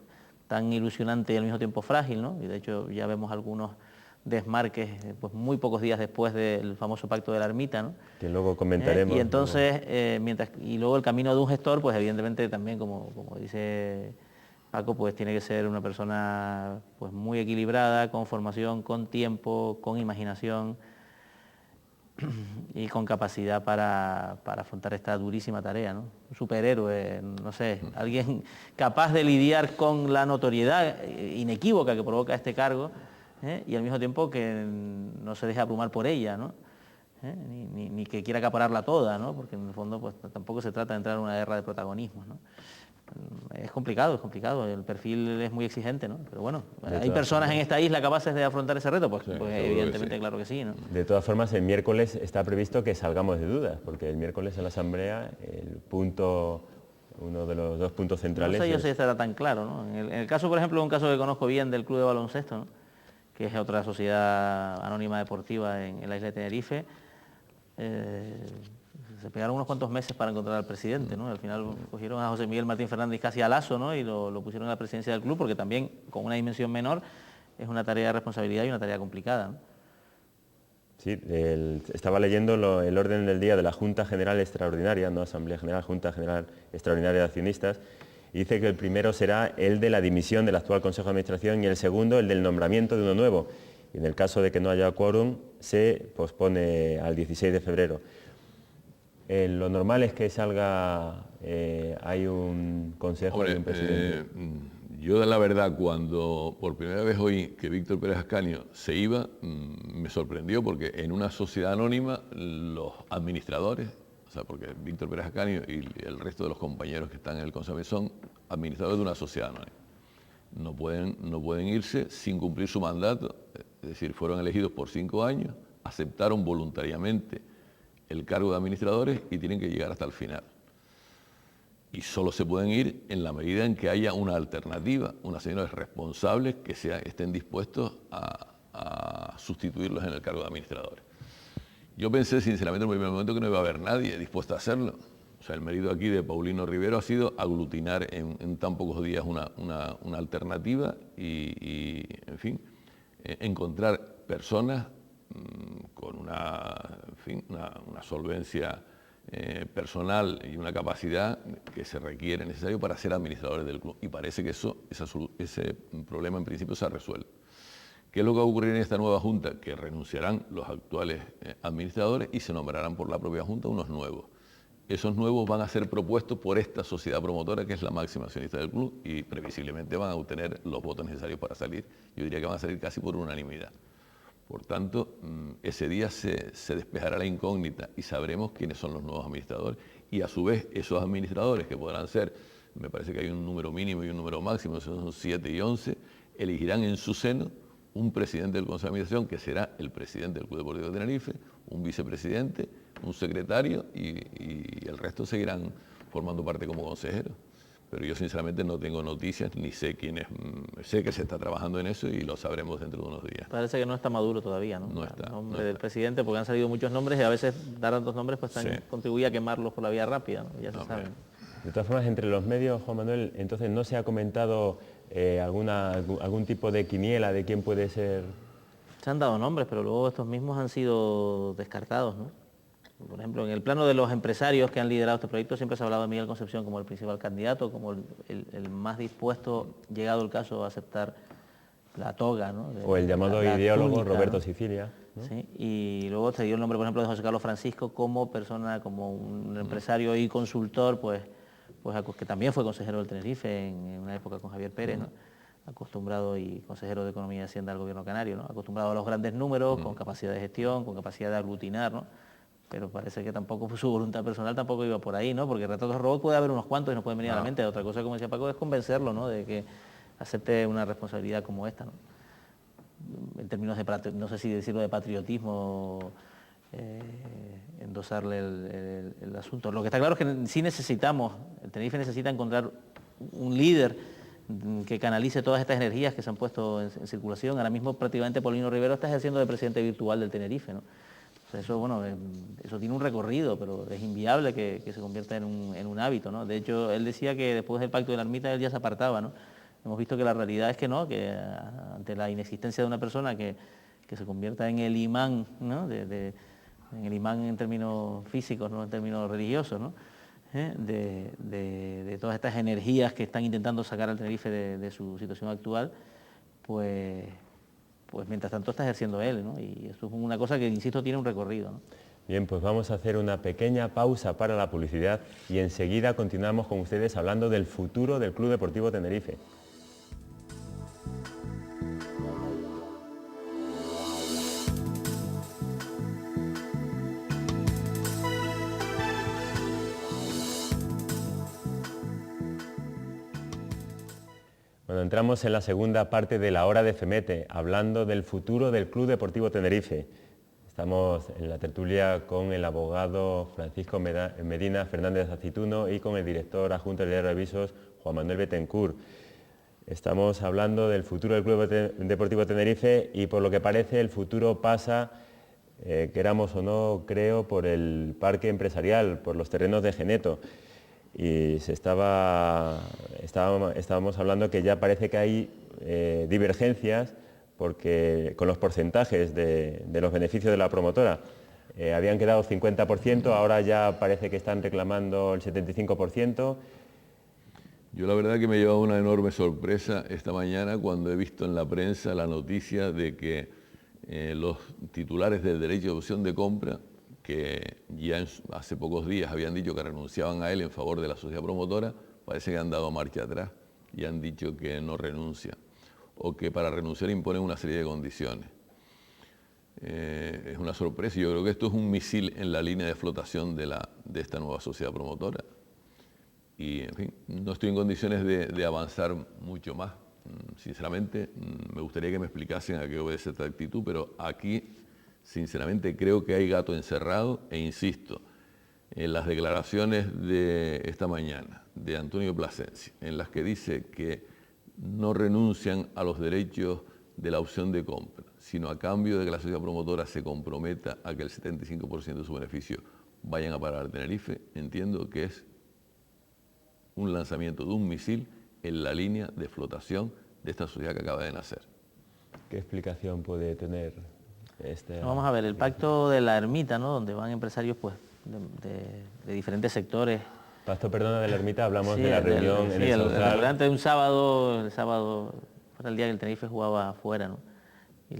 tan ilusionante y al mismo tiempo frágil, ¿no? Y de hecho ya vemos algunos desmarques pues muy pocos días después del famoso pacto de la ermita, ¿no? Que luego comentaremos. Y entonces, y luego el camino de un gestor, pues evidentemente también, como dice Paco, pues tiene que ser una persona pues muy equilibrada, con formación, con tiempo, con imaginación y con capacidad para afrontar esta durísima tarea, ¿no? Un superhéroe, no sé, alguien capaz de lidiar con la notoriedad inequívoca que provoca este cargo, y al mismo tiempo que no se deje abrumar por ella, ¿no? Ni que quiera acapararla toda, ¿no? Porque en el fondo pues tampoco se trata de entrar en una guerra de protagonismos, ¿no? Es complicado, el perfil es muy exigente, ¿no? Pero bueno, ¿hay personas en esta isla capaces de afrontar ese reto? Pues, Sí, pues evidentemente, claro que sí, ¿no? De todas formas, el miércoles está previsto que salgamos de dudas, porque el miércoles en la Asamblea uno de los dos puntos centrales... No sé yo si estará tan claro, ¿no? En el caso, por ejemplo, un caso que conozco bien del Club de Baloncesto, ¿no? Que es otra sociedad anónima deportiva en la isla de Tenerife, se pegaron unos cuantos meses para encontrar al presidente, ¿no? Al final cogieron a José Miguel Martín Fernández casi al lazo, ¿no? Y lo pusieron a la presidencia del club, porque también con una dimensión menor es una tarea de responsabilidad y una tarea complicada, ¿no? Sí, estaba leyendo el orden del día de la Junta General Extraordinaria, no Asamblea General, Junta General Extraordinaria de Accionistas, y dice que el primero será el de la dimisión del actual Consejo de Administración y el segundo el del nombramiento de uno nuevo. Y en el caso de que no haya quórum, se pospone al 16 de febrero. Lo normal es que salga, hay un consejo y un presidente. Yo, la verdad, cuando por primera vez oí que Víctor Pérez Ascanio se iba, me sorprendió, porque en una sociedad anónima los administradores, o sea, porque Víctor Pérez Ascanio y el resto de los compañeros que están en el Consejo son administradores de una sociedad anónima. No pueden irse sin cumplir su mandato, es decir, fueron elegidos por 5 años, aceptaron voluntariamente el cargo de administradores y tienen que llegar hasta el final. Y solo se pueden ir en la medida en que haya una alternativa, unos señores responsables que estén dispuestos a sustituirlos en el cargo de administradores. Yo pensé sinceramente en el primer momento que no iba a haber nadie dispuesto a hacerlo. O sea, el mérito aquí de Paulino Rivero ha sido aglutinar en tan pocos días una alternativa y, en fin, encontrar personas con una solvencia personal y una capacidad que se requiere, necesario para ser administradores del club. Y parece que ese problema en principio se ha resuelto. ¿Qué es lo que va a ocurrir en esta nueva Junta? Que renunciarán los actuales administradores y se nombrarán por la propia Junta unos nuevos. Esos nuevos van a ser propuestos por esta sociedad promotora, que es la máxima accionista del club, y previsiblemente van a obtener los votos necesarios para salir. Yo diría que van a salir casi por unanimidad. Por tanto, ese día se despejará la incógnita y sabremos quiénes son los nuevos administradores. Y a su vez, esos administradores, que podrán ser, me parece que hay un número mínimo y un número máximo, son 7 y 11, elegirán en su seno un presidente del Consejo de Administración, que será el presidente del Club Deportivo de Tenerife, un vicepresidente, un secretario y el resto seguirán formando parte como consejeros. Pero yo sinceramente no tengo noticias, ni sé quiénes, sé que se está trabajando en eso y lo sabremos dentro de unos días. Parece que no está maduro todavía, ¿no? No está. El nombre del presidente, porque han salido muchos nombres y a veces dar tantos nombres pues también contribuye a quemarlos por la vía rápida, ¿no? Ya se sabe. De todas formas, entre los medios, Juan Manuel, entonces no se ha comentado algún tipo de quiniela de quién puede ser. Se han dado nombres, pero luego estos mismos han sido descartados, ¿no? Por ejemplo, en el plano de los empresarios que han liderado este proyecto siempre se ha hablado de Miguel Concepción como el principal candidato, como el más dispuesto, llegado el caso, a aceptar la toga, ¿no? O el llamado ideólogo túnica, Roberto ¿no? Sicilia, ¿no? Sí, y luego se dio el nombre, por ejemplo, de José Carlos Francisco como persona, como un empresario y consultor, pues que también fue consejero del Tenerife en una época con Javier Pérez, ¿no? Acostumbrado, y consejero de Economía y Hacienda del Gobierno Canario, ¿no? Acostumbrado a los grandes números, con capacidad de gestión, con capacidad de aglutinar, ¿no? Pero parece que tampoco su voluntad personal tampoco iba por ahí, ¿no? Porque retratos de robot puede haber unos cuantos y nos pueden venir a la mente. Otra cosa, como decía Paco, es convencerlo, ¿no? De que acepte una responsabilidad como esta, ¿no? En términos de, no sé si decirlo, de patriotismo, endosarle el asunto. Lo que está claro es que sí necesitamos, el Tenerife necesita encontrar un líder que canalice todas estas energías que se han puesto en circulación. Ahora mismo prácticamente Paulino Rivero está ejerciendo de presidente virtual del Tenerife, ¿no? O sea, eso, bueno, eso tiene un recorrido, pero es inviable que se convierta en un hábito, ¿no? De hecho, él decía que después del pacto de la ermita él ya se apartaba, ¿no? Hemos visto que la realidad es que no, que ante la inexistencia de una persona que se convierta en el imán, ¿no? En el imán en términos físicos, no en términos religiosos, ¿no? De todas estas energías que están intentando sacar al Tenerife de su situación actual, pues mientras tanto está ejerciendo él, ¿no? Y eso es una cosa que, insisto, tiene un recorrido, ¿no? Bien, pues vamos a hacer una pequeña pausa para la publicidad y enseguida continuamos con ustedes hablando del futuro del Club Deportivo Tenerife. Bueno, entramos en la segunda parte de la hora de FEMETE, hablando del futuro del Club Deportivo Tenerife. Estamos en la tertulia con el abogado Francisco Medina Fernández Acituno y con el director adjunto del Diario de Avisos, Juan Manuel Betancourt. Estamos hablando del futuro del Club Deportivo Tenerife y por lo que parece el futuro pasa, queramos o no, creo, por el parque empresarial, por los terrenos de Geneto. Y estábamos hablando que ya parece que hay divergencias porque con los porcentajes de los beneficios de la promotora. Habían quedado 50%, ahora ya parece que están reclamando el 75%. Yo la verdad que me he llevado una enorme sorpresa esta mañana cuando he visto en la prensa la noticia de que los titulares del derecho de opción de compra, que ya hace pocos días habían dicho que renunciaban a él en favor de la sociedad promotora, parece que han dado marcha atrás y han dicho que no renuncian, o que para renunciar imponen una serie de condiciones. Es una sorpresa y yo creo que esto es un misil en la línea de flotación de esta nueva sociedad promotora. Y, en fin, no estoy en condiciones de avanzar mucho más. Sinceramente, me gustaría que me explicasen a qué obedece esta actitud, pero aquí, sinceramente, creo que hay gato encerrado e insisto, en las declaraciones de esta mañana de Antonio Plasencia, en las que dice que no renuncian a los derechos de la opción de compra, sino a cambio de que la sociedad promotora se comprometa a que el 75% de su beneficio vayan a parar al Tenerife, entiendo que es un lanzamiento de un misil en la línea de flotación de esta sociedad que acaba de nacer. ¿Qué explicación puede tener Vamos a ver, el pacto de la ermita, ¿no? Donde van empresarios pues, de diferentes sectores. Pacto, perdona, de la ermita, hablamos de la reunión en el Sauzal. Antes de un sábado, el sábado era el día que el Tenerife jugaba afuera, ¿no? Y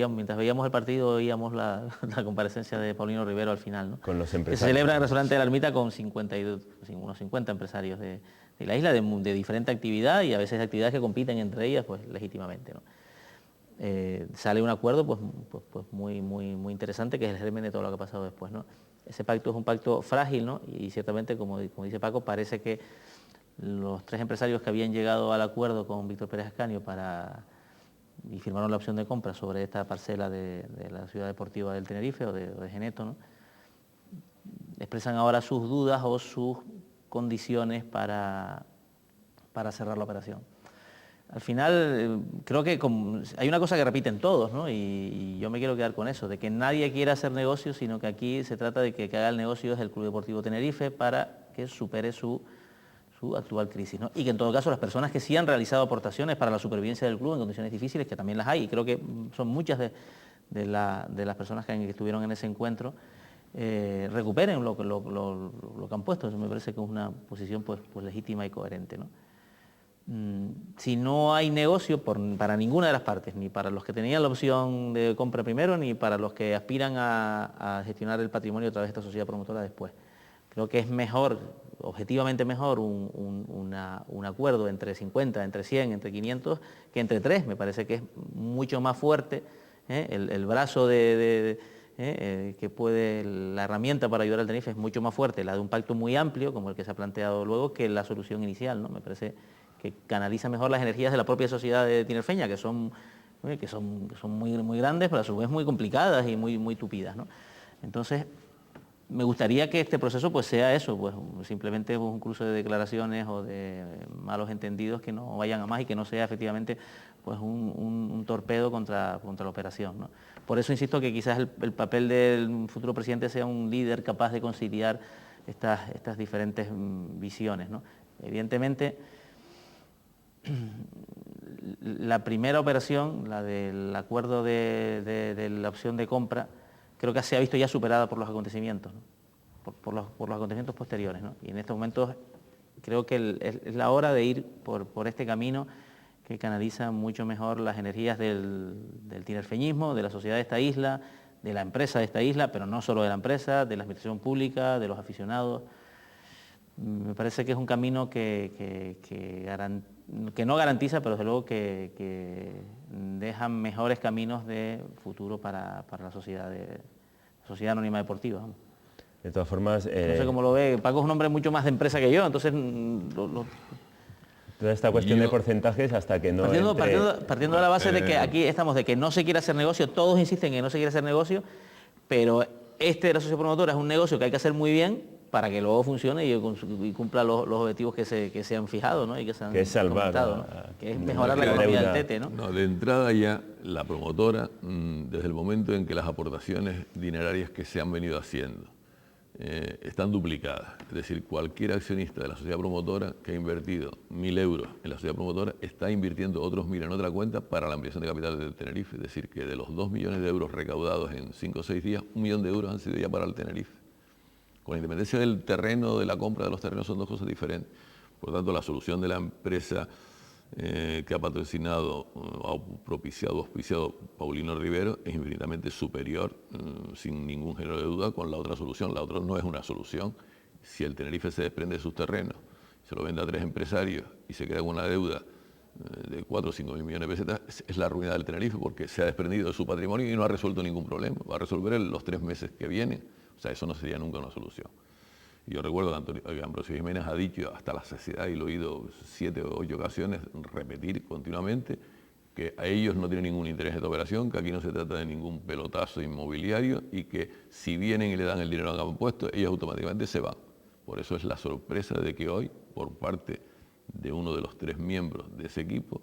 mientras veíamos el partido, oíamos la comparecencia de Paulino Rivero al final, ¿no? Con los empresarios. Que se celebra en el restaurante de la ermita con unos 50 empresarios de la isla, de diferente actividad y a veces actividades que compiten entre ellas pues legítimamente, ¿no? Sale un acuerdo pues muy interesante, que es el germen de todo lo que ha pasado después, ¿no? Ese pacto es un pacto frágil, ¿no? Y ciertamente, como dice Paco, parece que los tres empresarios que habían llegado al acuerdo con Víctor Pérez Ascanio y firmaron la opción de compra sobre esta parcela de la ciudad deportiva del Tenerife o de Geneto, ¿no? Expresan ahora sus dudas o sus condiciones para cerrar la operación. Al final, creo que hay una cosa que repiten todos, ¿no? Y yo me quiero quedar con eso, de que nadie quiere hacer negocios, sino que aquí se trata de que haga el negocio es el Club Deportivo Tenerife para que supere su actual crisis, ¿no? Y que en todo caso las personas que sí han realizado aportaciones para la supervivencia del club en condiciones difíciles, que también las hay, y creo que son muchas de las personas que estuvieron en ese encuentro, recuperen lo que han puesto. Eso me parece que es una posición pues legítima y coherente, ¿no? Si no hay negocio para ninguna de las partes, ni para los que tenían la opción de compra primero, ni para los que aspiran a gestionar el patrimonio a través de esta sociedad promotora después. Creo que es mejor, objetivamente mejor, un acuerdo entre 50, entre 100, entre 500, que entre 3. Me parece que es mucho más fuerte el brazo que puede, la herramienta para ayudar al Tenerife es mucho más fuerte, la de un pacto muy amplio, como el que se ha planteado luego, que la solución inicial, ¿no? Me parece que canaliza mejor las energías de la propia sociedad de tinerfeña, que son muy grandes, pero a su vez muy complicadas y muy tupidas, ¿no? Entonces, Me gustaría que este proceso pues sea eso, pues simplemente un cruce de declaraciones o de malos entendidos que no vayan a más y que no sea efectivamente pues un torpedo contra la operación, ¿no? Por eso insisto que quizás el papel del futuro presidente sea un líder capaz de conciliar estas diferentes visiones, ¿no? Evidentemente, la primera operación, la del acuerdo de la opción de compra, creo que se ha visto ya superada por los acontecimientos, ¿no? por los acontecimientos posteriores, ¿no? Y en estos momentos creo que es la hora de ir por este camino que canaliza mucho mejor las energías del tinerfeñismo, de la sociedad de esta isla, de la empresa de esta isla, pero no solo de la empresa, de la administración pública, de los aficionados. Me parece que es un camino que no garantiza, pero desde luego que deja mejores caminos de futuro para la sociedad anónima deportiva, ¿no? De todas formas... no sé cómo lo ve. Paco es un hombre mucho más de empresa que yo, entonces... Toda esta cuestión de porcentajes hasta que no partiendo de la base de que aquí estamos, de que no se quiere hacer negocio, todos insisten en que no se quiere hacer negocio, pero de la sociedad promotora es un negocio que hay que hacer muy bien para que luego funcione y cumpla los objetivos que se han fijado, ¿no? Y que se han comentado, ¿no? Que es mejorar la economía del Tete, ¿no? No, de entrada ya la promotora, desde el momento en que las aportaciones dinerarias que se han venido haciendo están duplicadas, es decir, cualquier accionista de la sociedad promotora que ha invertido 1.000 euros en la sociedad promotora está invirtiendo otros 1.000 en otra cuenta para la ampliación de capital de Tenerife, es decir, que de los 2 millones de euros recaudados en 5 o 6 días, 1 millón de euros han sido ya para el Tenerife. Con la independencia del terreno, de la compra de los terrenos, son dos cosas diferentes. Por lo tanto, la solución de la empresa que ha patrocinado, ha propiciado, auspiciado Paulino Rivero es infinitamente superior, sin ningún género de duda, con la otra solución. La otra no es una solución. Si el Tenerife se desprende de sus terrenos, se lo vende a 3 empresarios y se crea una deuda de 4 o 5 mil millones de pesetas, es la ruina del Tenerife porque se ha desprendido de su patrimonio y no ha resuelto ningún problema. Va a resolver en los 3 meses que vienen. O sea, eso no sería nunca una solución. Yo recuerdo que Ambrosio Jiménez ha dicho hasta la saciedad, y lo he oído 7 o 8 ocasiones repetir continuamente, que a ellos no tienen ningún interés en esta operación, que aquí no se trata de ningún pelotazo inmobiliario y que si vienen y le dan el dinero que han puesto, ellos automáticamente se van. Por eso es la sorpresa de que hoy, por parte de uno de los 3 miembros de ese equipo,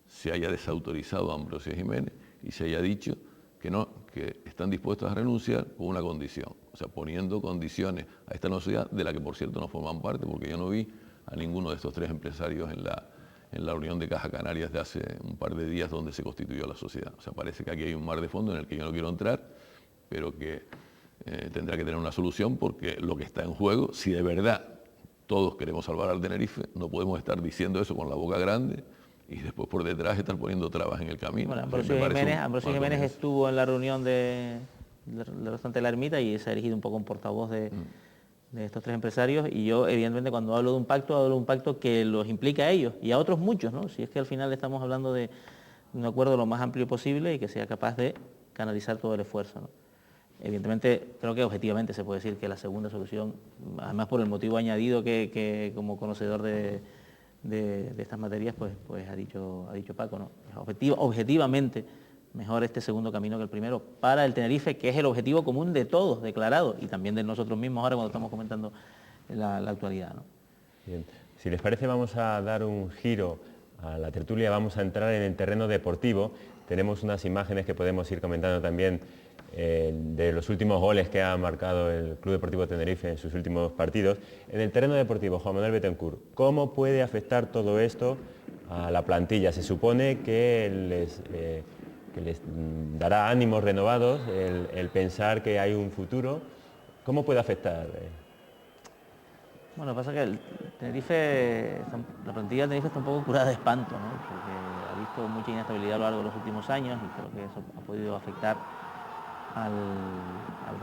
se haya desautorizado a Ambrosio Jiménez y se haya dicho que no, que están dispuestos a renunciar por una condición, o sea, poniendo condiciones a esta nueva sociedad, de la que por cierto no forman parte, porque yo no vi a ninguno de estos 3 empresarios en la reunión de Caja Canarias de hace un par de días donde se constituyó la sociedad. O sea, parece que aquí hay un mar de fondo en el que yo no quiero entrar, pero que tendrá que tener una solución, porque lo que está en juego, si de verdad todos queremos salvar al Tenerife, no podemos estar diciendo eso con la boca grande y después por detrás estar poniendo trabas en el camino. Bueno, Ambrosio Jiménez estuvo en la reunión del restaurante La Ermita y se ha elegido un poco un portavoz de estos 3 empresarios, y yo evidentemente cuando hablo de un pacto que los implica a ellos y a otros muchos, ¿no? Si es que al final estamos hablando de un acuerdo lo más amplio posible y que sea capaz de canalizar todo el esfuerzo, ¿no? Evidentemente creo que objetivamente se puede decir que la segunda solución, además por el motivo añadido que como conocedor de estas materias, pues ha dicho Paco, ¿no? Objetivamente mejor este segundo camino que el primero para el Tenerife, que es el objetivo común de todos, declarado, y también de nosotros mismos ahora cuando estamos comentando la actualidad, ¿no? Bien. Si les parece, vamos a dar un giro a la tertulia, vamos a entrar en el terreno deportivo. Tenemos unas imágenes que podemos ir comentando también de los últimos goles que ha marcado el Club Deportivo Tenerife en sus últimos partidos. En el terreno deportivo, Juan Manuel Betancourt, ¿cómo puede afectar todo esto a la plantilla? Se supone que les dará ánimos renovados el pensar que hay un futuro. ¿Cómo puede afectar? Bueno, pasa que la plantilla del Tenerife está un poco curada de espanto, ¿no? Porque ha visto mucha inestabilidad a lo largo de los últimos años y creo que eso ha podido afectar al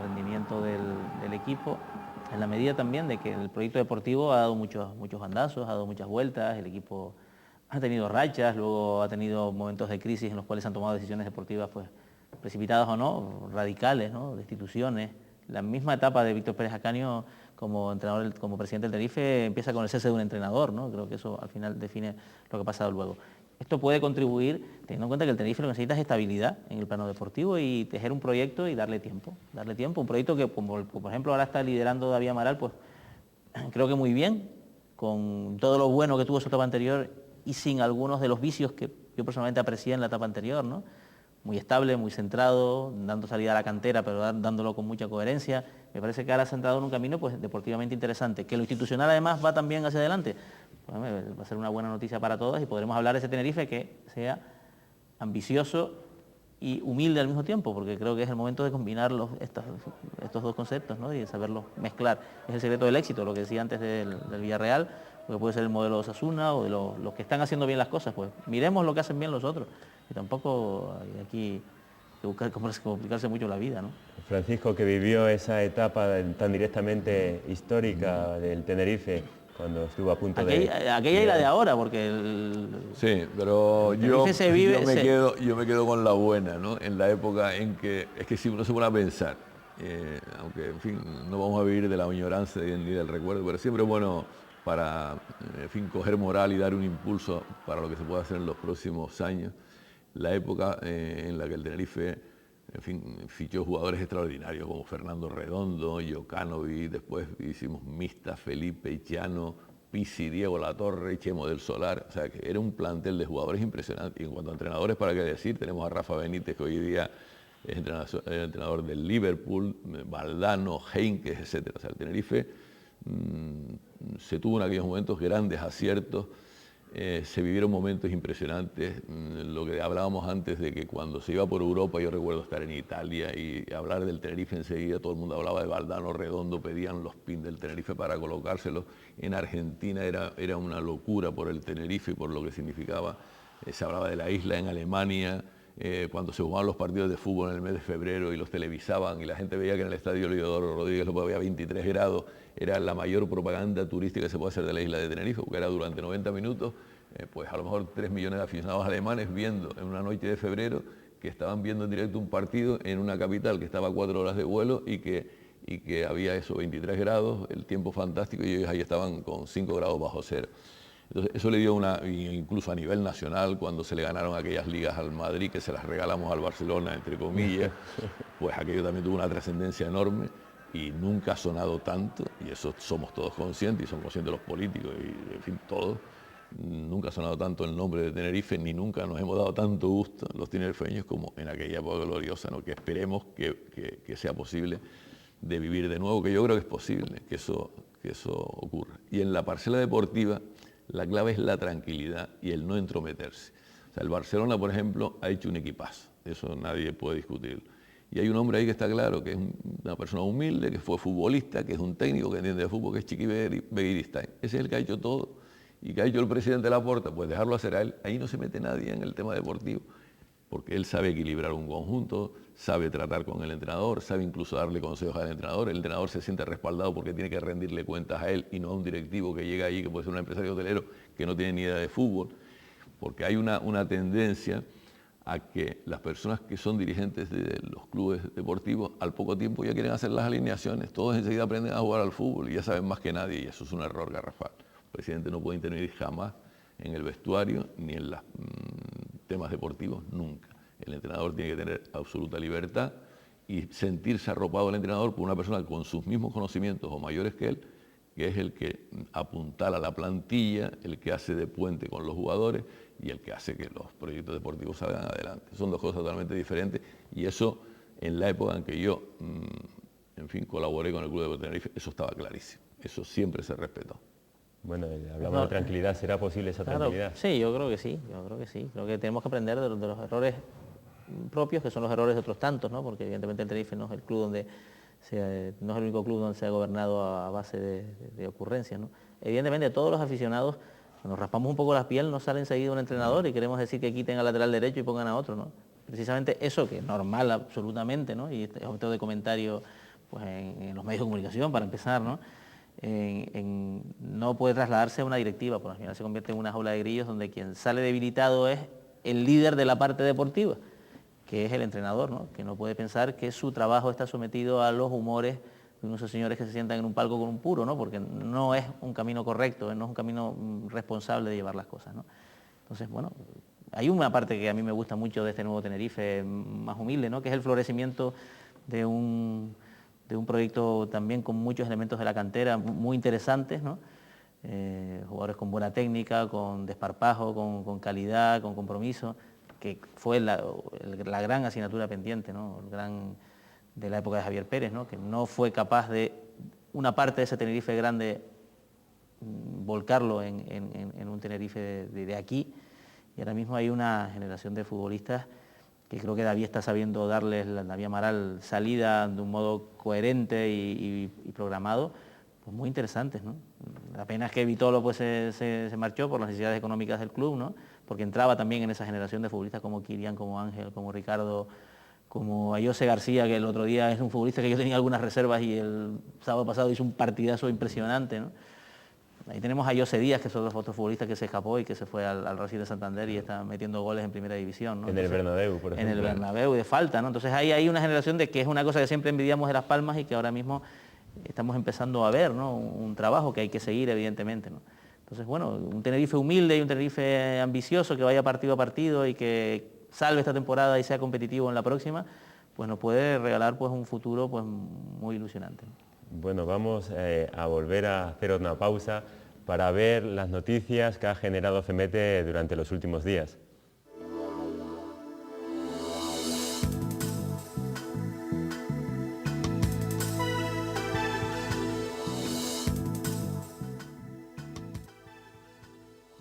rendimiento del equipo, en la medida también de que el proyecto deportivo ha dado muchos bandazos, ha dado muchas vueltas, el equipo ha tenido rachas, luego ha tenido momentos de crisis en los cuales han tomado decisiones deportivas pues precipitadas o no, radicales, ¿no? Destituciones. La misma etapa de Víctor Pérez Acaño como entrenador, como presidente del Tenerife, empieza con el cese de un entrenador, ¿no? Creo que eso al final define lo que ha pasado luego. esto puede contribuir, teniendo en cuenta que el Tenerife lo que necesita es estabilidad en el plano deportivo y tejer un proyecto y darle tiempo, un proyecto que, como por ejemplo ahora está liderando David Amaral, pues creo que muy bien, con todo lo bueno que tuvo su etapa anterior y sin algunos de los vicios que yo personalmente aprecié en la etapa anterior, ¿no? Muy estable, muy centrado, dando salida a la cantera, pero dándolo con mucha coherencia. Me parece que ahora se ha entrado en un camino pues, deportivamente interesante. Que lo institucional además va también hacia adelante, pues, va a ser una buena noticia para todos y podremos hablar de ese Tenerife que sea ambicioso y humilde al mismo tiempo, porque creo que es el momento de combinar estos dos conceptos, ¿no? Y de saberlos mezclar. Es el secreto del éxito, lo que decía antes del Villarreal, porque puede ser el modelo de Osasuna o de los que están haciendo bien las cosas. Pues miremos lo que hacen bien los otros. Y tampoco hay aquí que buscar complicarse mucho la vida, ¿no? Francisco, que vivió esa etapa tan directamente histórica del Tenerife, cuando estuvo a punto aquella y la de ahora, porque sí, pero yo me quedo con la buena, ¿no? En la época en que, es que si uno se pone a pensar, aunque en fin, no vamos a vivir de la añoranza ni del recuerdo, pero siempre es bueno para, en fin, coger moral y dar un impulso para lo que se pueda hacer en los próximos años. La época en la que el Tenerife, en fin, fichó jugadores extraordinarios como Fernando Redondo, Jokanovic, después hicimos Mista, Felipe, Chano, Pizzi, Diego Latorre, Chemo del Solar, o sea que era un plantel de jugadores impresionante. Y en cuanto a entrenadores, para qué decir, tenemos a Rafa Benítez, que hoy día es entrenador del Liverpool, Valdano, Heinkes, etc. O sea, el Tenerife se tuvo en aquellos momentos grandes aciertos. Se vivieron momentos impresionantes, lo que hablábamos antes de que cuando se iba por Europa, yo recuerdo estar en Italia y hablar del Tenerife enseguida, todo el mundo hablaba de Valdano Redondo, pedían los pins del Tenerife para colocárselos. En Argentina era una locura por el Tenerife y por lo que significaba. Se hablaba de la isla en Alemania, cuando se jugaban los partidos de fútbol en el mes de febrero y los televisaban y la gente veía que en el estadio Leodoro Rodríguez López había 23 grados, era la mayor propaganda turística que se puede hacer de la isla de Tenerife, porque era durante 90 minutos, pues a lo mejor 3 millones de aficionados alemanes viendo en una noche de febrero que estaban viendo en directo un partido en una capital que estaba a 4 horas de vuelo y que había eso, 23 grados, el tiempo fantástico y ellos ahí estaban con 5 grados bajo cero. Entonces, eso le dio incluso a nivel nacional, cuando se le ganaron aquellas ligas al Madrid, que se las regalamos al Barcelona, entre comillas, pues aquello también tuvo una trascendencia enorme y nunca ha sonado tanto, y eso somos todos conscientes, y son conscientes los políticos, y en fin, todos, nunca ha sonado tanto el nombre de Tenerife, ni nunca nos hemos dado tanto gusto los tinerfeños como en aquella época gloriosa, ¿no? Que esperemos que sea posible de vivir de nuevo, que yo creo que es posible que eso ocurra. Y en la parcela deportiva, la clave es la tranquilidad y el no entrometerse. O sea, el Barcelona, por ejemplo, ha hecho un equipazo, eso nadie puede discutirlo. Y hay un hombre ahí que está claro, que es una persona humilde, que fue futbolista, que es un técnico que entiende de fútbol, que es Chiqui Begiristain. Ese es el que ha hecho todo y que ha hecho el presidente Laporta, pues dejarlo hacer a él. Ahí no se mete nadie en el tema deportivo, porque él sabe equilibrar un conjunto, sabe tratar con el entrenador, sabe incluso darle consejos al entrenador. El entrenador se siente respaldado porque tiene que rendirle cuentas a él y no a un directivo que llega ahí, que puede ser un empresario hotelero que no tiene ni idea de fútbol, porque hay una tendencia a que las personas que son dirigentes de los clubes deportivos al poco tiempo ya quieren hacer las alineaciones, todos enseguida aprenden a jugar al fútbol y ya saben más que nadie y eso es un error garrafal. El presidente no puede intervenir jamás en el vestuario ni en los temas deportivos, nunca. El entrenador tiene que tener absoluta libertad y sentirse arropado el entrenador por una persona con sus mismos conocimientos o mayores que él, que es el que apuntala la plantilla, el que hace de puente con los jugadores y el que hace que los proyectos deportivos salgan adelante. Son dos cosas totalmente diferentes y eso en la época en que yo, en fin, colaboré con el Club de Tenerife, eso estaba clarísimo, eso siempre se respetó. Bueno, hablamos de tranquilidad, ¿será posible esa tranquilidad? Sí, yo creo que sí, creo que tenemos que aprender de los errores propios, que son los errores de otros tantos, ¿no? Porque evidentemente el Tenerife no es el club donde no es el único club donde se ha gobernado a base de ocurrencias, ¿no? Evidentemente todos los aficionados, cuando nos raspamos un poco la piel, nos sale enseguida un entrenador y queremos decir que quiten al lateral derecho y pongan a otro, ¿no? Precisamente eso, que es normal absolutamente, ¿no? Y es objeto de comentario pues, en los medios de comunicación, para empezar, ¿no? No puede trasladarse a una directiva, porque al final se convierte en una jaula de grillos donde quien sale debilitado es el líder de la parte deportiva, que es el entrenador, ¿no? Que no puede pensar que su trabajo está sometido a los humores de unos señores que se sientan en un palco con un puro, ¿no? Porque no es un camino correcto, no es un camino responsable de llevar las cosas, ¿no? Entonces, bueno, hay una parte que a mí me gusta mucho de este nuevo Tenerife, más humilde, ¿no? Que es el florecimiento de un proyecto también con muchos elementos de la cantera muy interesantes, ¿no? Jugadores con buena técnica, con desparpajo, con calidad, con compromiso, que fue la gran asignatura pendiente, ¿no? De la época de Javier Pérez, ¿no? Que no fue capaz de una parte de ese Tenerife grande volcarlo en un Tenerife de aquí, y ahora mismo hay una generación de futbolistas que creo que David está sabiendo darles, David Amaral, salida de un modo coherente y programado, pues muy interesantes, ¿no? La pena es que Vitolo pues se marchó por las necesidades económicas del club, ¿no? Porque entraba también en esa generación de futbolistas como Kirian, como Ángel, como Ricardo, como Ayose García, que el otro día es un futbolista que yo tenía algunas reservas y el sábado pasado hizo un partidazo impresionante, ¿no? Ahí tenemos a Ayose Díaz, que es otro futbolista que se escapó y que se fue al Racing de Santander y está metiendo goles en primera división, ¿no? En el Bernabéu, por ejemplo. En el Bernabéu, de falta, ¿no? Entonces ahí hay una generación de que es una cosa que siempre envidiamos de Las Palmas y que ahora mismo estamos empezando a ver, ¿no? Un trabajo que hay que seguir, evidentemente, ¿no? Entonces, bueno, un Tenerife humilde y un Tenerife ambicioso que vaya partido a partido y que salve esta temporada y sea competitivo en la próxima, pues nos puede regalar pues un futuro pues muy ilusionante, ¿no? Bueno, vamos a volver a hacer una pausa para ver las noticias que ha generado FEMETE durante los últimos días.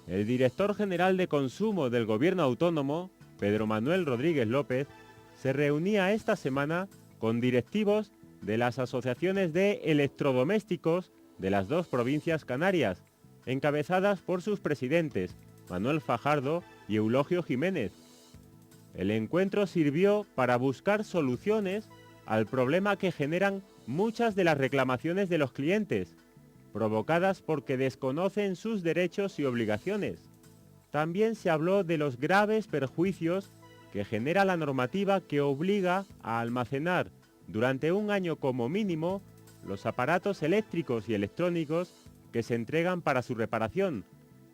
El director general de Consumo del Gobierno Autónomo, Pedro Manuel Rodríguez López, se reunía esta semana con directivos de las asociaciones de electrodomésticos de las dos provincias canarias, encabezadas por sus presidentes, Manuel Fajardo y Eulogio Jiménez. El encuentro sirvió para buscar soluciones al problema que generan muchas de las reclamaciones de los clientes, provocadas porque desconocen sus derechos y obligaciones. También se habló de los graves perjuicios que genera la normativa que obliga a almacenar durante un año como mínimo los aparatos eléctricos y electrónicos que se entregan para su reparación.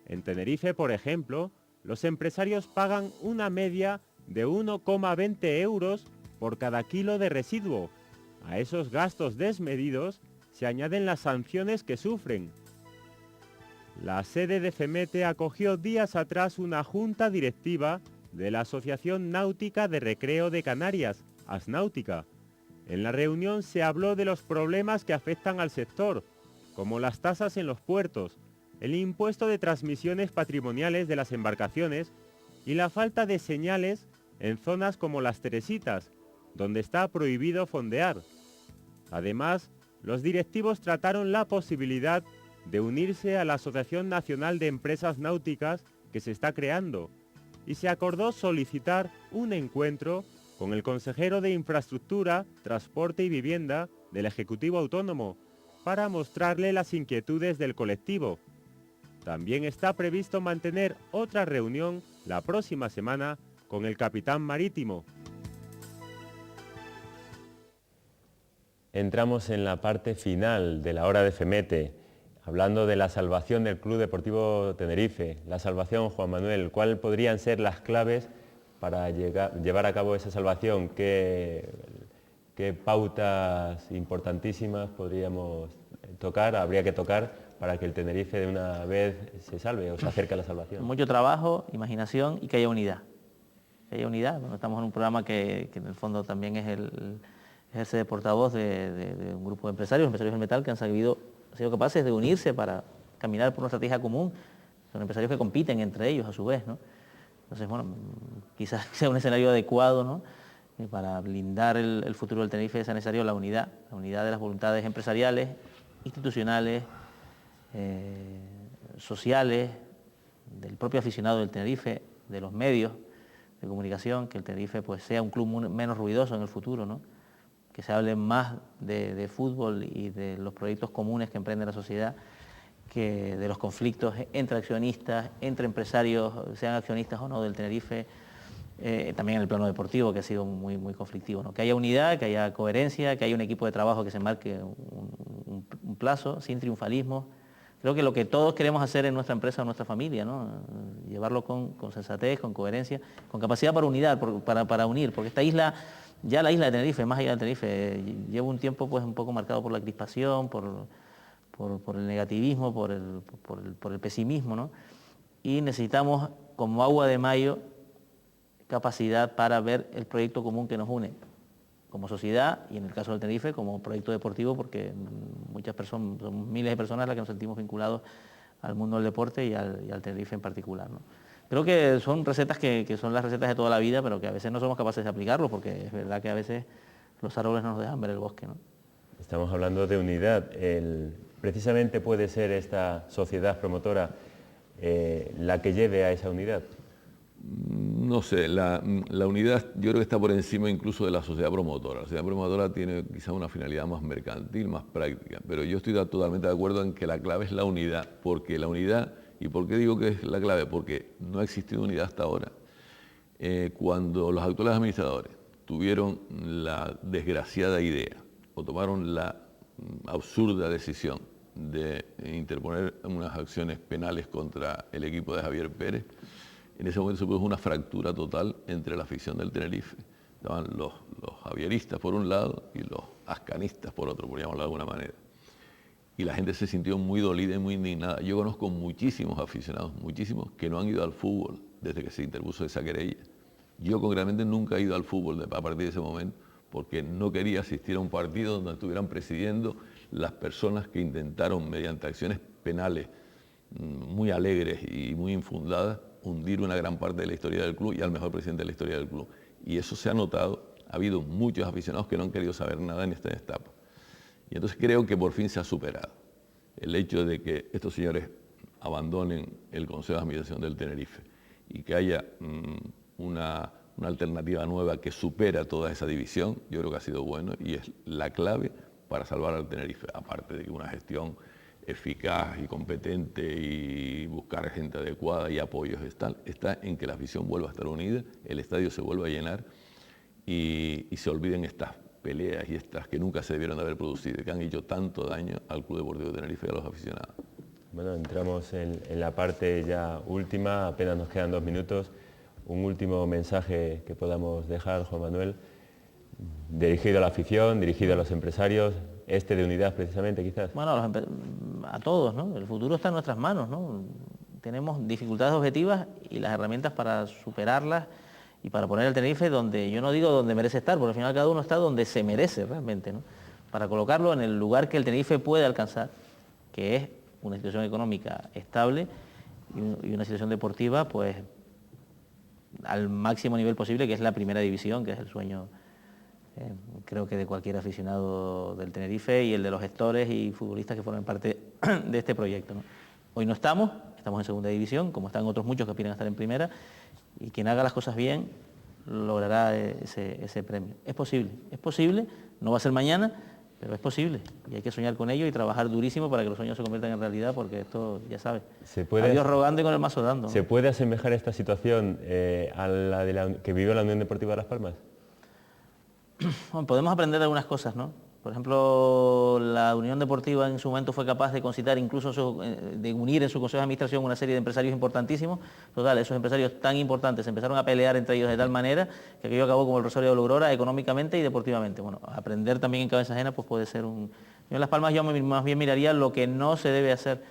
En Tenerife, por ejemplo, los empresarios pagan una media de 1,20 euros por cada kilo de residuo. A esos gastos desmedidos se añaden las sanciones que sufren. La sede de FEMETE acogió días atrás una junta directiva de la Asociación Náutica de Recreo de Canarias, ASNáutica. En la reunión se habló de los problemas que afectan al sector, como las tasas en los puertos, el impuesto de transmisiones patrimoniales de las embarcaciones y la falta de señales en zonas como Las Teresitas, donde está prohibido fondear. Además, los directivos trataron la posibilidad de unirse a la Asociación Nacional de Empresas Náuticas que se está creando y se acordó solicitar un encuentro con el consejero de Infraestructura, Transporte y Vivienda del Ejecutivo Autónomo para mostrarle las inquietudes del colectivo. También está previsto mantener otra reunión la próxima semana con el capitán marítimo. Entramos en la parte final de la hora de FEMETE, hablando de la salvación del Club Deportivo Tenerife. La salvación, Juan Manuel, ¿cuáles podrían ser las claves para llevar a cabo esa salvación? ¿Qué pautas importantísimas habría que tocar para que el Tenerife de una vez se salve o se acerque a la salvación? Mucho trabajo, imaginación y que haya unidad. Que haya unidad. Bueno, estamos en un programa que en el fondo también es ese de portavoz de un grupo de empresarios del metal que han sido capaces de unirse para caminar por una estrategia común. Son empresarios que compiten entre ellos a su vez, ¿no? Entonces, bueno, quizás sea un escenario adecuado, ¿no? Y para blindar el futuro del Tenerife es necesario la unidad de las voluntades empresariales, institucionales, sociales, del propio aficionado del Tenerife, de los medios de comunicación, que el Tenerife pues sea un club menos ruidoso en el futuro, ¿no? Que se hable más de fútbol y de los proyectos comunes que emprende la sociedad, que de los conflictos entre accionistas, entre empresarios, sean accionistas o no del Tenerife, también en el plano deportivo, que ha sido muy, muy conflictivo, ¿no? Que haya unidad, que haya coherencia, que haya un equipo de trabajo que se marque un plazo, sin triunfalismo. Creo que lo que todos queremos hacer en nuestra empresa o nuestra familia, ¿no? llevarlo con sensatez, con coherencia, con capacidad para unidad, para unir, porque esta isla, ya la isla de Tenerife, más allá de Tenerife, lleva un tiempo pues un poco marcado por la crispación, por el negativismo, por el pesimismo, ¿no? Y necesitamos, como agua de mayo, capacidad para ver el proyecto común que nos une como sociedad y en el caso del Tenerife como proyecto deportivo, porque muchas personas, son miles de personas las que nos sentimos vinculados al mundo del deporte y al Tenerife en particular, ¿no? Creo que son recetas que son las recetas de toda la vida, pero que a veces no somos capaces de aplicarlo, porque es verdad que a veces los árboles no nos dejan ver el bosque, ¿no? Estamos hablando de unidad. Precisamente puede ser esta sociedad promotora la que lleve a esa unidad. No sé, la unidad yo creo que está por encima incluso de la sociedad promotora. La sociedad promotora tiene quizás una finalidad más mercantil, más práctica, pero yo estoy totalmente de acuerdo en que la clave es la unidad, porque la unidad, ¿y por qué digo que es la clave? Porque no ha existido unidad hasta ahora. Cuando los actuales administradores tuvieron la desgraciada idea o tomaron la absurda decisión de interponer unas acciones penales contra el equipo de Javier Pérez, en ese momento se produjo una fractura total entre la afición del Tenerife. Estaban los javieristas por un lado y los ascanistas por otro, por llamarlo de alguna manera. Y la gente se sintió muy dolida y muy indignada. Yo conozco muchísimos aficionados, muchísimos, que no han ido al fútbol desde que se interpuso esa querella. Yo concretamente nunca he ido al fútbol a partir de ese momento, porque no quería asistir a un partido donde estuvieran presidiendo las personas que intentaron, mediante acciones penales muy alegres y muy infundadas, hundir una gran parte de la historia del club y al mejor presidente de la historia del club. Y eso se ha notado, ha habido muchos aficionados que no han querido saber nada en esta etapa. Y entonces creo que por fin se ha superado el hecho de que estos señores abandonen el Consejo de Administración del Tenerife y que haya una alternativa nueva que supera toda esa división. Yo creo que ha sido bueno y es la clave para salvar al Tenerife, aparte de que una gestión eficaz y competente y buscar gente adecuada y apoyos está en que la afición vuelva a estar unida, el estadio se vuelva a llenar y se olviden estas peleas y estas que nunca se debieron de haber producido, que han hecho tanto daño al Club Deportivo de Tenerife y a los aficionados. Bueno, entramos en la parte ya última, apenas nos quedan 2 minutos. Un último mensaje que podamos dejar, Juan Manuel, dirigido a la afición, dirigido a los empresarios, de unidad precisamente quizás. Bueno, a todos, ¿no? El futuro está en nuestras manos, ¿no? Tenemos dificultades objetivas y las herramientas para superarlas y para poner el Tenerife donde, yo no digo donde merece estar, porque al final cada uno está donde se merece realmente, ¿no? Para colocarlo en el lugar que el Tenerife puede alcanzar, que es una situación económica estable y una situación deportiva, pues, al máximo nivel posible, que es la primera división, que es el sueño, creo que de cualquier aficionado del Tenerife y el de los gestores y futbolistas que forman parte de este proyecto, ¿no? Hoy no estamos en segunda división, como están otros muchos que aspiran a estar en primera, y quien haga las cosas bien logrará ese premio. Es posible, no va a ser mañana, pero es posible, y hay que soñar con ello y trabajar durísimo para que los sueños se conviertan en realidad, porque esto, ya sabes, a Dios rogando y con el mazo dando, ¿no? ¿Se puede asemejar esta situación a la que vivió la Unión Deportiva de Las Palmas? Bueno, podemos aprender de algunas cosas, ¿no? Por ejemplo, la Unión Deportiva en su momento fue capaz de concitar, incluso de unir en su Consejo de Administración una serie de empresarios importantísimos. Total, esos empresarios tan importantes empezaron a pelear entre ellos de tal manera que aquello acabó como el Rosario de la Aurora económicamente y deportivamente. Bueno, aprender también en cabeza ajena pues puede ser un... Yo en Las Palmas yo más bien miraría lo que no se debe hacer,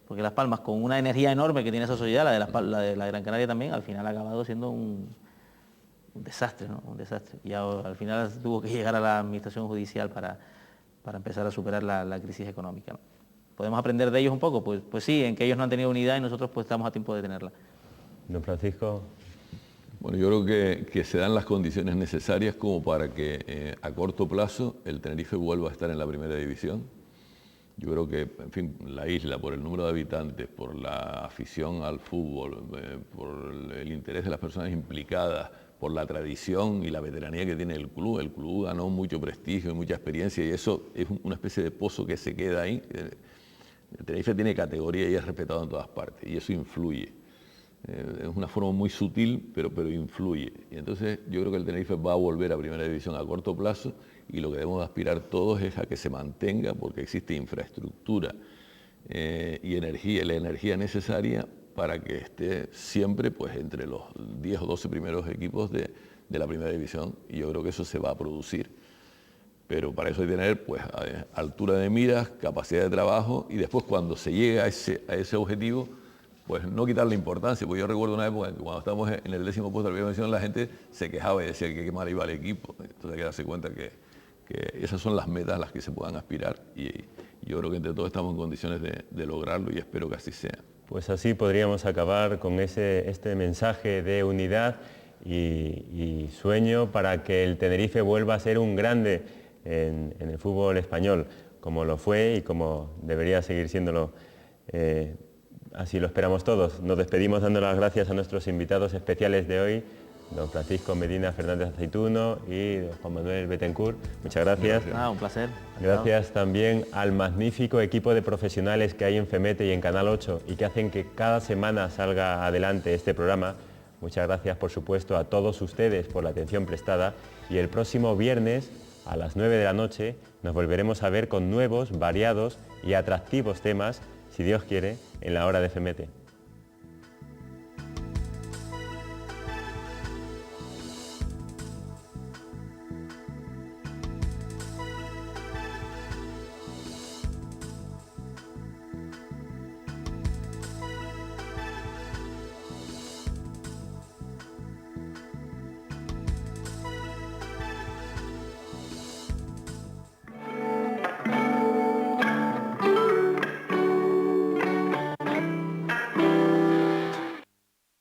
porque Las Palmas, con una energía enorme que tiene esa sociedad, la de la Gran Canaria también, al final ha acabado siendo un desastre, ¿no? Un desastre. Y al final tuvo que llegar a la administración judicial para empezar a superar la crisis económica, ¿no? ¿Podemos aprender de ellos un poco? Pues sí, en que ellos no han tenido unidad y nosotros pues estamos a tiempo de tenerla. Don Francisco. Bueno, yo creo que se dan las condiciones necesarias como para que a corto plazo el Tenerife vuelva a estar en la primera división. Yo creo que, en fin, la isla, por el número de habitantes, por la afición al fútbol, por el interés de las personas implicadas, por la tradición y la veteranía que tiene el club ganó mucho prestigio y mucha experiencia y eso es una especie de pozo que se queda ahí. El Tenerife tiene categoría y es respetado en todas partes y eso influye. Es una forma muy sutil, pero influye. Y entonces yo creo que el Tenerife va a volver a primera división a corto plazo y lo que debemos aspirar todos es a que se mantenga porque existe infraestructura y energía, la energía necesaria para que esté siempre pues, entre los 10 o 12 primeros equipos de la primera división, y yo creo que eso se va a producir. Pero para eso hay que tener pues, altura de miras, capacidad de trabajo, y después cuando se llega a ese objetivo, pues no quitarle importancia, porque yo recuerdo una época en que cuando estábamos en el 10º puesto de la primera división, la gente se quejaba y decía que qué mal iba el equipo. Entonces hay que darse cuenta que esas son las metas a las que se puedan aspirar, y yo creo que entre todos estamos en condiciones de lograrlo, y espero que así sea. Pues así podríamos acabar con este mensaje de unidad y sueño para que el Tenerife vuelva a ser un grande en el fútbol español, como lo fue y como debería seguir siéndolo. Así lo esperamos todos. Nos despedimos dando las gracias a nuestros invitados especiales de hoy, don Francisco Medina Fernández Aceituno y don Juan Manuel Betancourt. Muchas gracias. Un placer. Gracias también al magnífico equipo de profesionales que hay en FEMETE y en Canal 8 y que hacen que cada semana salga adelante este programa. Muchas gracias, por supuesto, a todos ustedes por la atención prestada, y el próximo viernes a las 9 de la noche nos volveremos a ver con nuevos, variados y atractivos temas, si Dios quiere, en la hora de FEMETE.